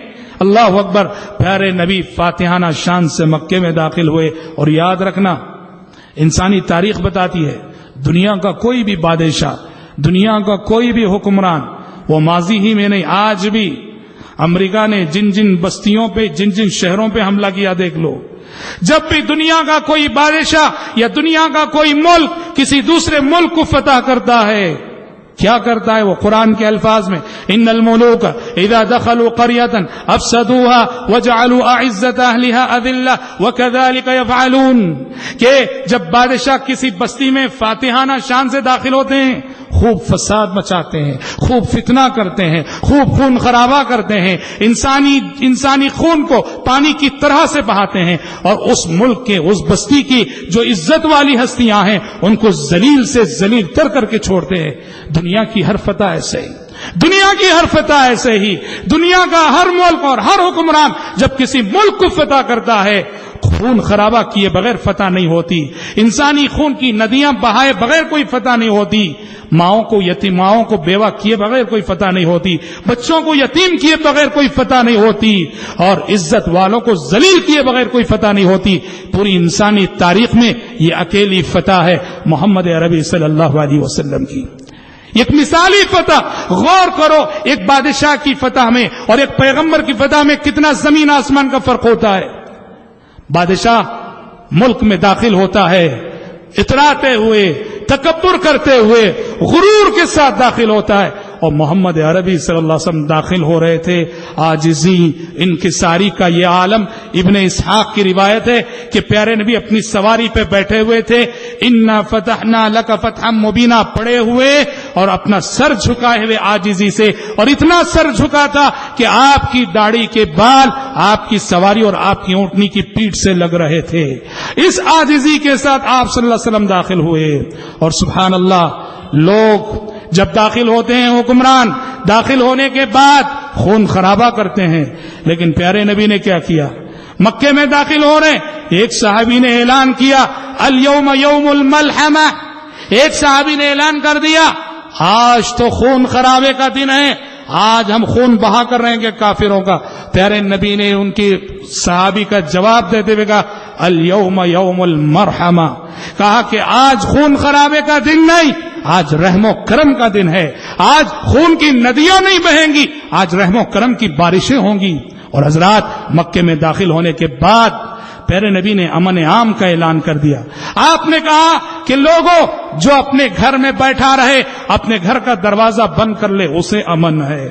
اللہ اکبر، پیارے نبی فاتحانہ شان سے مکے میں داخل ہوئے۔ اور یاد رکھنا، انسانی تاریخ بتاتی ہے، دنیا کا کوئی بھی بادشاہ، دنیا کا کوئی بھی حکمران، وہ ماضی ہی میں نہیں، آج بھی امریکہ نے جن جن بستیوں پہ، جن جن شہروں پہ حملہ کیا دیکھ لو، جب بھی دنیا کا کوئی بادشاہ یا دنیا کا کوئی ملک کسی دوسرے ملک کو فتح کرتا ہے، کیا کرتا ہے وہ؟ قرآن کے الفاظ میں، ان الملوک اذا دخلوا قرية افسدوها وجعلوا اعزة اهلها اذلة وكذلك يفعلون، کہ جب بادشاہ کسی بستی میں فاتحانہ شان سے داخل ہوتے ہیں، خوب فساد مچاتے ہیں، خوب فتنہ کرتے ہیں، خوب خون خرابہ کرتے ہیں، انسانی خون کو پانی کی طرح سے بہاتے ہیں، اور اس ملک کے، اس بستی کی جو عزت والی ہستیاں ہیں ان کو ذلیل سے ذلیل تر کر کے چھوڑتے ہیں۔ دنیا کی ہر فتح ایسے ہی، دنیا کی ہر فتح ایسے ہی، دنیا کا ہر ملک اور ہر حکمران جب کسی ملک کو فتح کرتا ہے، خون خرابہ کیے بغیر فتح نہیں ہوتی، انسانی خون کی ندیاں بہائے بغیر کوئی فتح نہیں ہوتی، ماؤں کو بیوہ کیے بغیر کوئی فتح نہیں ہوتی، بچوں کو یتیم کیے بغیر کوئی فتح نہیں ہوتی، اور عزت والوں کو ذلیل کیے بغیر کوئی فتح نہیں ہوتی۔ پوری انسانی تاریخ میں یہ اکیلی فتح ہے محمد عربی صلی اللہ علیہ وسلم کی، ایک مثالی فتح۔ غور کرو، ایک بادشاہ کی فتح میں اور ایک پیغمبر کی فتح میں کتنا زمین آسمان کا فرق ہوتا ہے۔ بادشاہ ملک میں داخل ہوتا ہے، اتراتے ہوئے، تکبر کرتے ہوئے، غرور کے ساتھ داخل ہوتا ہے. اور محمد عربی صلی اللہ علیہ وسلم داخل ہو رہے تھے. عاجزی، انکساری کا یہ عالم. ابن اسحاق کی روایت ہے کہ پیارے نبی اپنی سواری پہ بیٹھے ہوئے تھے، انا فتحنا لک فتحا مبینا پڑے ہوئے اور اپنا سر جھکائے ہوئے عاجزی سے، اور اتنا سر جھکا تھا کہ آپ کی داڑھی کے بال آپ کی سواری اور آپ کی اونٹنی کی پیٹھ سے لگ رہے تھے. اس عاجزی کے ساتھ آپ صلی اللہ علیہ وسلم داخل ہوئے. اور سبحان اللہ، لوگ جب داخل ہوتے ہیں، حکمران داخل ہونے کے بعد خون خرابہ کرتے ہیں، لیکن پیارے نبی نے کیا کیا؟ مکے میں داخل ہو رہے، ایک صحابی نے اعلان کیا الیوم یوم الملحمہ. ایک صحابی نے اعلان کر دیا آج تو خون خرابے کا دن ہے، آج ہم خون بہا کر رہے ہیں کافروں کا. پیارے نبی نے ان کی صحابی کا جواب دیتے ہوئے کہا الیوم یوم المرحمہ، کہا کہ آج خون خرابے کا دن نہیں، آج رحم و کرم کا دن ہے. آج خون کی ندیاں نہیں بہیں گی، آج رحم و کرم کی بارشیں ہوں گی. اور حضرات، مکے میں داخل ہونے کے بعد پیارے نبی نے امن عام کا اعلان کر دیا. آپ نے کہا کہ لوگوں جو اپنے گھر میں بیٹھا رہے، اپنے گھر کا دروازہ بند کر لے، اسے امن ہے.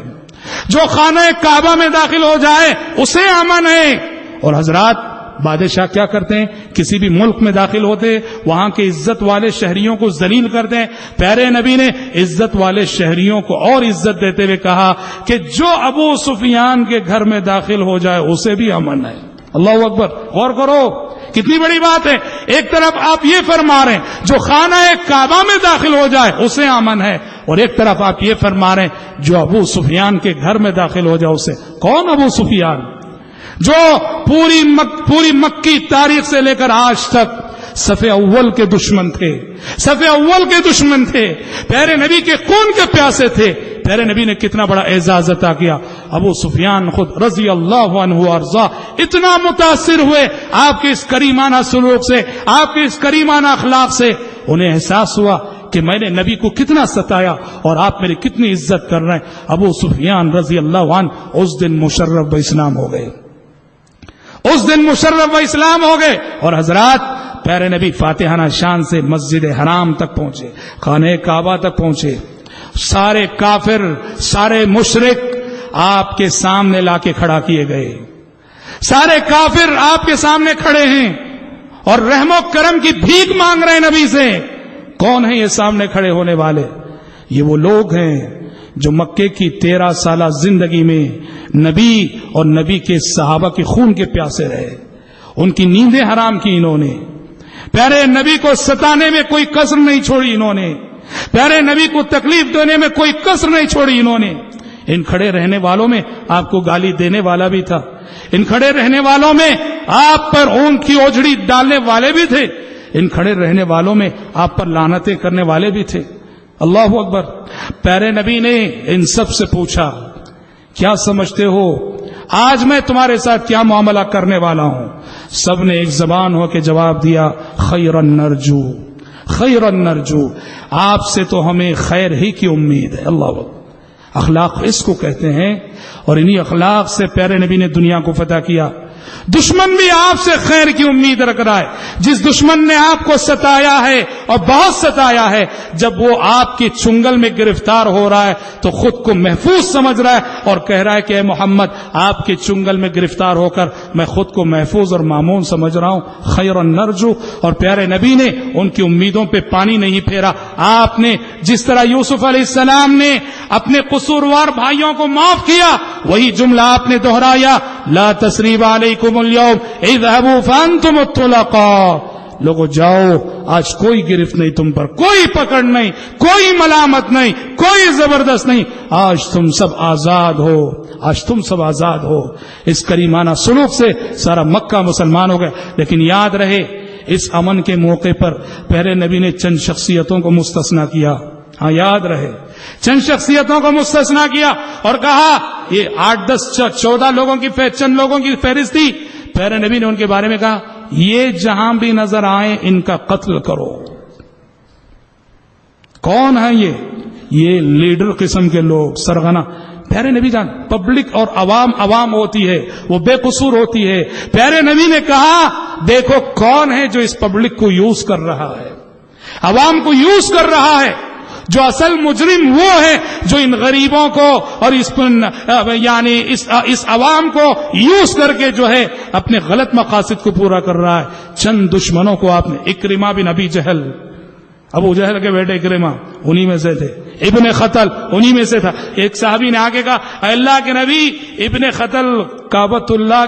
جو خانہ کعبہ میں داخل ہو جائے اسے امن ہے. اور حضرات، بادشاہ کیا کرتے ہیں؟ کسی بھی ملک میں داخل ہوتے وہاں کے عزت والے شہریوں کو ذلیل کرتے ہیں. پیارے نبی نے عزت والے شہریوں کو اور عزت دیتے ہوئے کہا کہ جو ابو سفیان کے گھر میں داخل ہو جائے اسے بھی امن ہے. اللہ اکبر، غور کرو کتنی بڑی بات ہے. ایک طرف آپ یہ فرما رہے ہیں جو خانہ کعبہ میں داخل ہو جائے اسے امن ہے، اور ایک طرف آپ یہ فرما رہے ہیں جو ابو سفیان کے گھر میں داخل ہو جائے اسے. کون ابو سفیان؟ جو پوری مکی تاریخ سے لے کر آج تک صف اول کے دشمن تھے، صف اول کے دشمن تھے، پیارے نبی کے خون کے پیاسے تھے. پیارے نبی نے کتنا بڑا اعزاز عطا کیا. ابو سفیان خود رضی اللہ عنہ وارضا اتنا متاثر ہوئے آپ کے اس کریمانہ سلوک سے، آپ کے اس کریمانہ اخلاق سے. انہیں احساس ہوا کہ میں نے نبی کو کتنا ستایا اور آپ میری کتنی عزت کر رہے ہیں. ابو سفیان رضی اللہ عنہ اس دن مشرف اسلام ہو گئے، اس دن مشرف اسلام ہو گئے. اور حضرات، پیارے نبی فاتحانہ شان سے مسجد حرام تک پہنچے، خانہ کعبہ تک پہنچے. سارے کافر، سارے مشرک آپ کے سامنے لا کے کھڑا کیے گئے. سارے کافر آپ کے سامنے کھڑے ہیں اور رحم و کرم کی بھیک مانگ رہے ہیں نبی سے. کون ہیں یہ سامنے کھڑے ہونے والے؟ یہ وہ لوگ ہیں جو مکے کی 13 سالہ زندگی میں نبی اور نبی کے صحابہ کے خون کے پیاسے رہے. ان کی نیندیں حرام کی انہوں نے. پیارے نبی کو ستانے میں کوئی کسر نہیں چھوڑی انہوں نے. پیارے نبی کو تکلیف دینے میں کوئی کسر نہیں چھوڑی انہوں نے. ان کھڑے رہنے والوں میں آپ کو گالی دینے والا بھی تھا، ان کھڑے رہنے والوں میں آپ پر اونٹ کی اوجھڑی ڈالنے والے بھی تھے، ان کھڑے رہنے والوں میں آپ پر لعنتیں کرنے والے بھی تھے. اللہ اکبر. پیارے نبی نے ان سب سے پوچھا کیا سمجھتے ہو آج میں تمہارے ساتھ کیا معاملہ کرنے والا ہوں؟ سب نے ایک زبان ہو کے جواب دیا خیرن نرجو، خیرن نرجو، آپ سے تو ہمیں خیر ہی کی امید ہے. اللہ اکبر. اخلاق اس کو کہتے ہیں، اور انہی اخلاق سے پیارے نبی نے دنیا کو فتح کیا. دشمن بھی آپ سے خیر کی امید رکھ رہا ہے. جس دشمن نے آپ کو ستایا ہے اور بہت ستایا ہے، جب وہ آپ کے چنگل میں گرفتار ہو رہا ہے تو خود کو محفوظ سمجھ رہا ہے اور کہہ رہا ہے کہ اے محمد، آپ کے چنگل میں گرفتار ہو کر میں خود کو محفوظ اور مامون سمجھ رہا ہوں. خیر نرجو. اور پیارے نبی نے ان کی امیدوں پہ پانی نہیں پھیرا. آپ نے جس طرح یوسف علیہ السلام نے اپنے قصوروار بھائیوں کو معاف کیا، وہی جملہ آپ نے دہرایا، لا تثریب علیکم اليوم اذهبوا فانتم الطلقاء. لوگو جاؤ، آج کوئی گرفت نہیں تم پر، کوئی پکڑ نہیں، کوئی ملامت نہیں، کوئی زبردست نہیں. آج تم سب آزاد ہو، آج تم سب آزاد ہو. اس کریمانہ سلوک سے سارا مکہ مسلمان ہو گئے. لیکن یاد رہے اس امن کے موقع پر پیارے نبی نے چند شخصیتوں کو مستثنا کیا. ہاں یاد رہے، چند شخصیتوں کو مستثنا کیا اور کہا یہ 8 10 14 لوگوں کی چند لوگوں کی فہرست تھی. پیارے نبی نے ان کے بارے میں کہا یہ جہاں بھی نظر آئیں ان کا قتل کرو. کون ہے یہ لیڈر قسم کے لوگ، سرغنہ. پیارے نبی جان، پبلک اور عوام ہوتی ہے، وہ بے قصور ہوتی ہے. پیارے نبی نے کہا دیکھو کون ہے جو اس پبلک کو یوز کر رہا ہے. عوام کو یوز کر رہا ہے. جو اصل مجرم وہ ہے جو ان غریبوں کو اور اس عوام کو یوز کر کے جو ہے اپنے غلط مقاصد کو پورا کر رہا ہے. چند دشمنوں کو آپ نے، اکرمہ بن ابی جہل، ابو جہل کے بیٹے اکرمہ انہی میں سے تھے، ابن خطل انہی میں سے تھا. ایک صحابی نے آگے کہا اے اللہ کے نبی، ابن خطل کعبۃ اللہ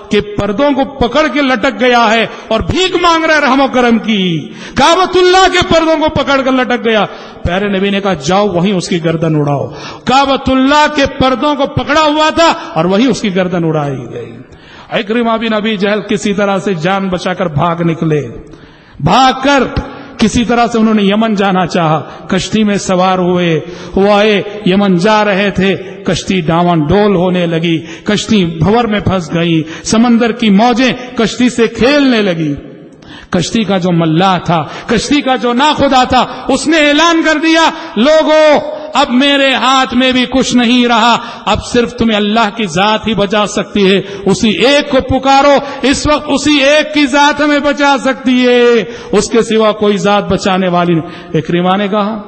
کے پردوں کو پکڑ کے لٹک گیا ہے اور بھیک مانگ رہا ہے رحم و کرم کی. کعبۃ اللہ کے پردوں کو پکڑ کر لٹک گیا. پیارے نبی نے کہا جاؤ وہیں اس کی گردن اڑاؤ. کعبۃ اللہ کے پردوں کو پکڑا ہوا تھا اور وہیں اس کی گردن اڑائی گئی. اکرمہ بن ابی جہل کسی طرح سے جان بچا کر بھاگ نکلے. بھاگ کر کسی طرح سے انہوں نے یمن جانا چاہا. کشتی میں سوار ہوئے یمن جا رہے تھے. کشتی ڈاون ڈول ہونے لگی، کشتی بھنور میں پھنس گئی، سمندر کی موجیں کشتی سے کھیلنے لگی. کشتی کا جو ملاح تھا، کشتی کا جو ناخدا تھا، اس نے اعلان کر دیا لوگوں اب میرے ہاتھ میں بھی کچھ نہیں رہا، اب صرف تمہیں اللہ کی ذات ہی بچا سکتی ہے. اسی ایک کو پکارو، اس وقت اسی ایک کی ذات ہمیں بچا سکتی ہے، اس کے سوا کوئی ذات بچانے والی نہیں. اکرمہ نے کہا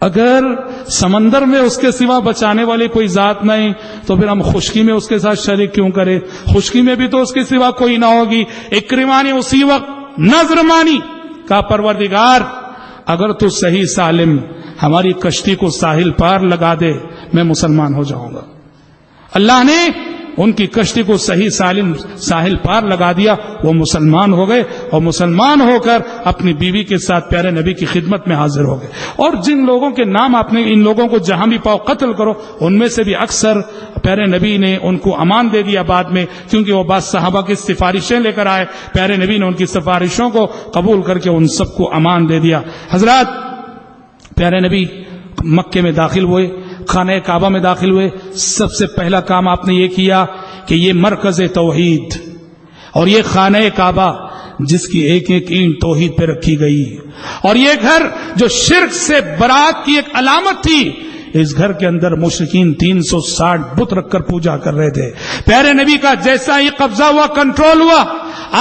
اگر سمندر میں اس کے سوا بچانے والی کوئی ذات نہیں تو پھر ہم خشکی میں اس کے ساتھ شریک کیوں کریں؟ خشکی میں بھی تو اس کے سوا کوئی نہ ہوگی. اکرمہ نے اسی وقت نظر مانی، کہا پروردگار اگر تو صحیح سالم ہماری کشتی کو ساحل پار لگا دے میں مسلمان ہو جاؤں گا. اللہ نے ان کی کشتی کو صحیح سالم ساحل پار لگا دیا، وہ مسلمان ہو گئے اور مسلمان ہو کر اپنی بیوی کے ساتھ پیارے نبی کی خدمت میں حاضر ہو گئے. اور جن لوگوں کے نام آپ نے، ان لوگوں کو جہاں بھی پاؤ قتل کرو، ان میں سے بھی اکثر پیارے نبی نے ان کو امان دے دیا بعد میں، کیونکہ وہ بعض صحابہ کی سفارشیں لے کر آئے. پیارے نبی نے ان کی سفارشوں کو قبول کر کے ان سب کو امان دے دیا. حضرات پیارے نبی مکے میں داخل ہوئے، خانہ کعبہ میں داخل ہوئے. سب سے پہلا کام آپ نے یہ کیا کہ یہ مرکز توحید اور یہ خانہ کعبہ جس کی ایک ایک اینٹ توحید پہ رکھی گئی، اور یہ گھر جو شرک سے برات کی ایک علامت تھی، اس گھر کے اندر مشرکین 360 بت رکھ کر پوجا کر رہے تھے. پیارے نبی کا جیسا ہی قبضہ ہوا، کنٹرول ہوا،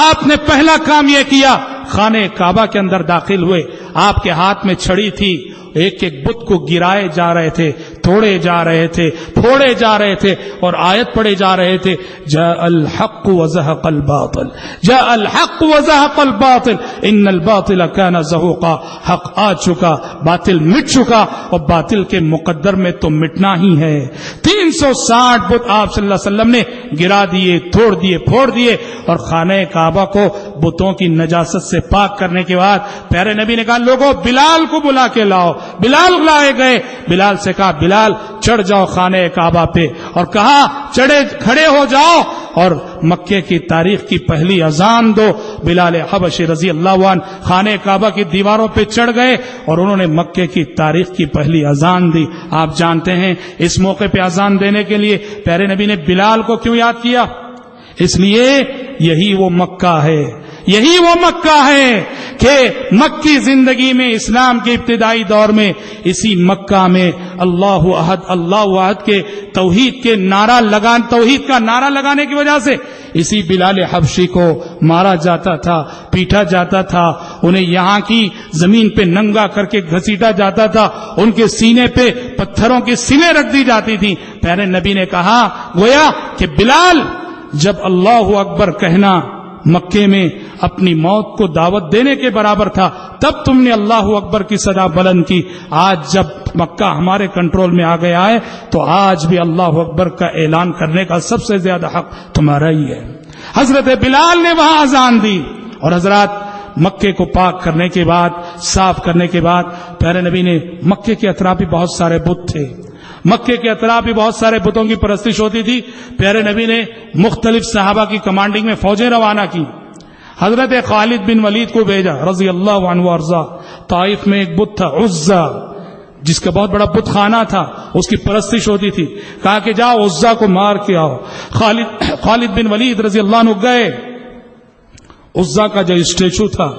آپ نے پہلا کام یہ کیا، خانہ کعبہ کے اندر داخل ہوئے. آپ کے ہاتھ میں چھڑی تھی، ایک ایک بت کو گرائے جا رہے تھے، توڑے جا رہے تھے، پھوڑے جا رہے تھے اور آیت پڑھے جا رہے تھے جاء الحق وزهق الباطل، جاء الحق وزهق الباطل ان الباطل كان زهوقا. حق آ چکا، باطل مٹ چکا، اور باطل کے مقدر میں تو مٹنا ہی ہے. 360 بت آپ صلی اللہ علیہ وسلم نے گرا دیے، توڑ دیے، پھوڑ دیے، اور خانہ کعبہ کو بتوں کی نجاست سے پاک کرنے کے بعد پیارے نبی نے کہا لوگوں بلال کو بلا کے لاؤ. بلال لائے گئے. بلال سے کہا بلال چڑھ جاؤ خانہ کعبہ پہ، اور کہا کھڑے ہو جاؤ اور مکے کی تاریخ کی پہلی اذان دو. بلال حبشی رضی اللہ عنہ خانہ کعبہ کی دیواروں پہ چڑھ گئے اور انہوں نے مکے کی تاریخ کی پہلی اذان دی. آپ جانتے ہیں اس موقع پہ اذان دینے کے لیے پیارے نبی نے بلال کو کیوں یاد کیا؟ اس لیے یہی وہ مکہ ہے، یہی وہ مکہ ہے کہ مکی زندگی میں اسلام کے ابتدائی دور میں اسی مکہ میں اللہ احد اللہ احد کے توحید کا نعرہ لگانے کی وجہ سے اسی بلال حبشی کو مارا جاتا تھا، پیٹا جاتا تھا، انہیں یہاں کی زمین پہ ننگا کر کے گھسیٹا جاتا تھا، ان کے سینے پہ پتھروں کی سلیں رکھ دی جاتی تھی. پیارے نبی نے کہا گویا کہ بلال جب اللہ اکبر کہنا مکے میں اپنی موت کو دعوت دینے کے برابر تھا، تب تم نے اللہ اکبر کی صدا بلند کی. آج جب مکہ ہمارے کنٹرول میں آ گیا ہے تو آج بھی اللہ اکبر کا اعلان کرنے کا سب سے زیادہ حق تمہارا ہی ہے. حضرت بلال نے وہاں اذان دی. اور حضرات مکے کو پاک کرنے کے بعد، صاف کرنے کے بعد پیارے نبی نے، مکے کے اطراف بھی بہت سارے بت تھے، مکے کے اطراف بھی بہت سارے بتوں کی پرستش ہوتی تھی. پیارے نبی نے مختلف صحابہ کی کمانڈنگ میں فوجیں روانہ کی. حضرت خالد بن ولید کو بھیجا رضی اللہ عنہ وارضا. طائف میں ایک بت تھا عزا، جس کا بہت بڑا بت خانہ تھا، اس کی پرستش ہوتی تھی. کہا کہ جاؤ عزا کو مار کے آؤ. خالد بن ولید رضی اللہ عنہ گئے. عزا کا جو اسٹیچو تھا،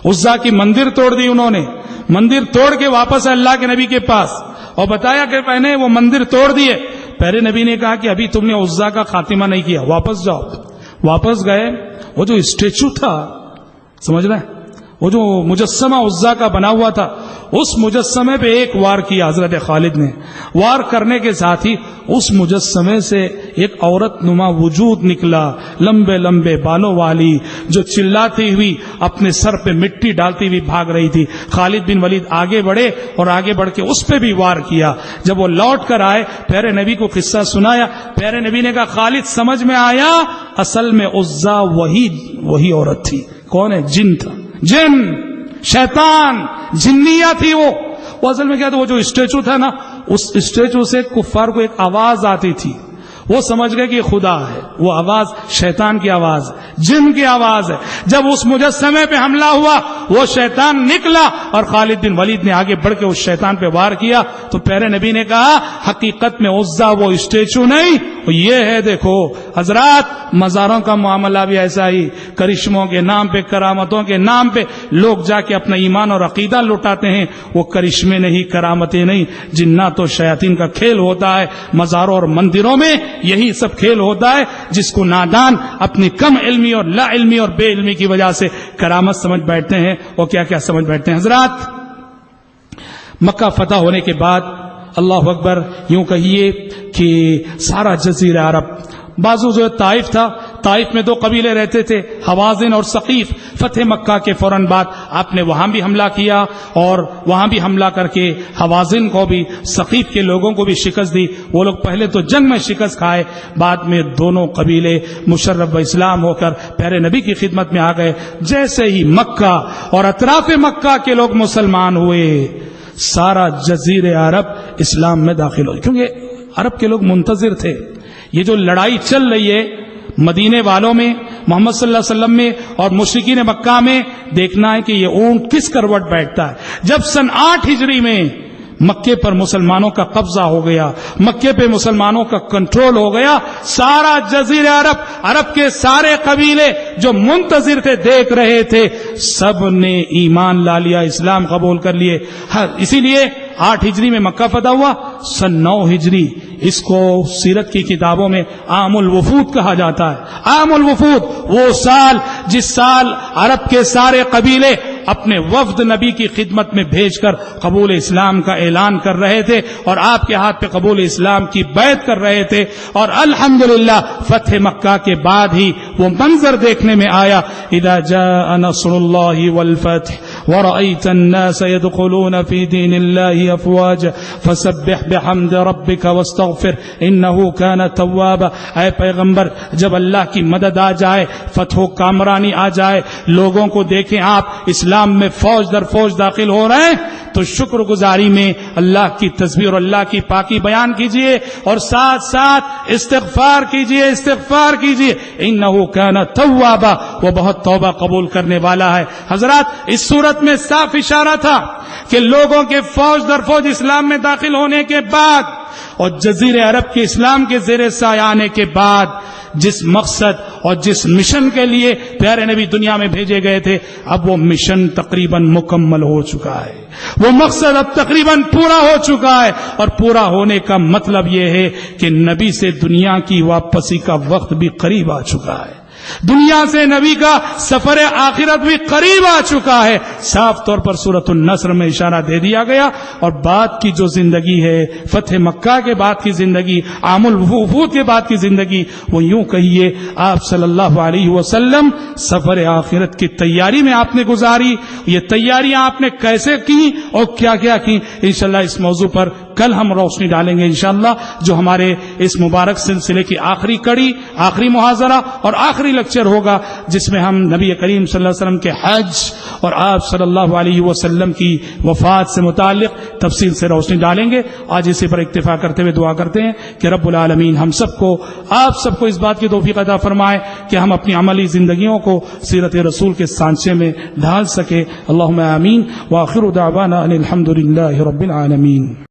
عزا کی مندر توڑ دی انہوں نے. مندر توڑ کے واپس اللہ کے نبی کے پاس اور بتایا کہ میں نے وہ مندر توڑ دیے. پیارے نبی نے کہا کہ ابھی تم نے عزا کا خاتمہ نہیں کیا، واپس جاؤ. واپس گئے. وہ جو اسٹیچو تھا، سمجھ رہے ہیں، وہ جو مجسمہ عزا کا بنا ہوا تھا اس مجسمے پہ ایک وار کیا حضرت خالد نے. وار کرنے کے ساتھ ہی اس مجسمے سے ایک عورت نما وجود نکلا, لمبے لمبے بالوں والی, جو چلاتی ہوئی اپنے سر پہ مٹی ڈالتی ہوئی بھاگ رہی تھی. خالد بن ولید آگے بڑھے اور آگے بڑھ کے اس پہ بھی وار کیا. جب وہ لوٹ کر آئے پیارے نبی کو قصہ سنایا. پیارے نبی نے کہا خالد سمجھ میں آیا, اصل میں عزا وہی عورت تھی. کون ہے؟ جن تھا, جن, شیطان, جنیہ تھی. وہ اصل میں کیا تھا, وہ جو اسٹیچو تھا نا, اس اسٹیچو سے کفار کو ایک آواز آتی تھی. وہ سمجھ گئے کہ یہ خدا ہے. وہ آواز شیطان کی آواز ہے, جن کی آواز ہے. جب اس مجسمے پہ حملہ ہوا وہ شیطان نکلا اور خالد بن ولید نے آگے بڑھ کے اس شیطان پہ وار کیا. تو پیارے نبی نے کہا حقیقت میں عزا وہ اسٹیچو نہیں, یہ ہے. دیکھو حضرات, مزاروں کا معاملہ بھی ایسا ہی. کرشموں کے نام پہ, کرامتوں کے نام پہ لوگ جا کے اپنا ایمان اور عقیدہ لٹاتے ہیں. وہ کرشمے نہیں, کرامتیں نہیں, جنات و شیاطین کا کھیل ہوتا ہے. مزاروں اور مندروں میں یہی سب کھیل ہوتا ہے, جس کو نادان اپنی کم علمی اور لا علمی اور بے علمی کی وجہ سے کرامت سمجھ بیٹھتے ہیں. اور کیا کیا سمجھ بیٹھتے ہیں. حضرات, مکہ فتح ہونے کے بعد اللہ اکبر, یوں کہیے کہ سارا جزیرہ عرب, بازو جو طائف تھا, طائف میں 2 قبیلے رہتے تھے, حوازن اور ثقیف. فتح مکہ کے فوراً بعد آپ نے وہاں بھی حملہ کیا اور وہاں بھی حملہ کر کے حوازن کو بھی, ثقیف کے لوگوں کو بھی شکست دی. وہ لوگ پہلے تو جنگ میں شکست کھائے, بعد میں دونوں قبیلے مشرف و اسلام ہو کر پیارے نبی کی خدمت میں آ گئے. جیسے ہی مکہ اور اطراف مکہ کے لوگ مسلمان ہوئے, سارا جزیرہ عرب اسلام میں داخل ہوئے. کیونکہ عرب کے لوگ منتظر تھے. یہ جو لڑائی چل رہی ہے مدینے والوں میں, محمد صلی اللہ علیہ وسلم میں اور مشرکین مکہ میں, دیکھنا ہے کہ یہ اونٹ کس کروٹ بیٹھتا ہے. جب سن 8 ہجری میں مکے پر مسلمانوں کا قبضہ ہو گیا, مکے پہ مسلمانوں کا کنٹرول ہو گیا, سارا جزیرہ عرب, عرب کے سارے قبیلے جو منتظر تھے, دیکھ رہے تھے, سب نے ایمان لا لیا, اسلام قبول کر لیے. اسی لیے 8 ہجری میں مکہ فتح ہوا. سن 9 ہجری اس کو سیرت کی کتابوں میں عام الوفود کہا جاتا ہے. عام الوفود, وہ سال جس سال عرب کے سارے قبیلے اپنے وفد نبی کی خدمت میں بھیج کر قبول اسلام کا اعلان کر رہے تھے اور آپ کے ہاتھ پہ قبول اسلام کی بیعت کر رہے تھے. اور الحمدللہ فتح مکہ کے بعد ہی وہ منظر دیکھنے میں آیا, اذا جاء نصر اللہ والفتح ورأيت الناس يدخلون في دين الله افواجا فسبح بحمد ربك واستغفر انه كان توابا. اے پیغمبر, جب اللہ کی مدد آ جائے, فتح و کامرانی آ جائے, لوگوں کو دیکھیں آپ اسلام میں فوج در فوج داخل ہو رہے ہیں, تو شکر گزاری میں اللہ کی تسبیح اور اللہ کی پاکی بیان کیجئے اور ساتھ ساتھ استغفار کیجئے, استغفار کیجئے. انه كان توابا, وہ بہت توبہ قبول کرنے والا ہے. حضرات, اس صورت میں صاف اشارہ تھا کہ لوگوں کے فوج در فوج اسلام میں داخل ہونے کے بعد اور جزیرہ عرب کے اسلام کے زیر سایہ آنے کے بعد جس مقصد اور جس مشن کے لیے پیارے نبی دنیا میں بھیجے گئے تھے, اب وہ مشن تقریباً مکمل ہو چکا ہے. وہ مقصد اب تقریباً پورا ہو چکا ہے. اور پورا ہونے کا مطلب یہ ہے کہ نبی سے دنیا کی واپسی کا وقت بھی قریب آ چکا ہے. دنیا سے نبی کا سفر آخرت بھی قریب آ چکا ہے. صاف طور پر سورۃ النصر میں اشارہ دے دیا گیا. اور بعد کی جو زندگی ہے, فتح مکہ کے بعد کی زندگی, عام الوفود کے بعد کی زندگی, وہ یوں کہیے آپ صلی اللہ علیہ وسلم سفر آخرت کی تیاری میں آپ نے گزاری. یہ تیاریاں آپ نے کیسے کی اور کیا کیا کی, انشاءاللہ اس موضوع پر کل ہم روشنی ڈالیں گے انشاءاللہ, جو ہمارے اس مبارک سلسلے کی آخری کڑی, آخری محاضرہ اور آخری لیکچر ہوگا, جس میں ہم نبی کریم صلی اللہ علیہ وسلم کے حج اور آپ صلی اللہ علیہ وسلم کی وفات سے متعلق تفصیل سے روشنی ڈالیں گے. آج اسی پر اکتفا کرتے ہوئے دعا کرتے ہیں کہ رب العالمین ہم سب کو, آپ سب کو اس بات کی توفیق عطا فرمائے کہ ہم اپنی عملی زندگیوں کو سیرت رسول کے سانچے میں ڈھال سکے. اللہم آمین. وآخر دعوانا ان الحمد للہ رب العالمین.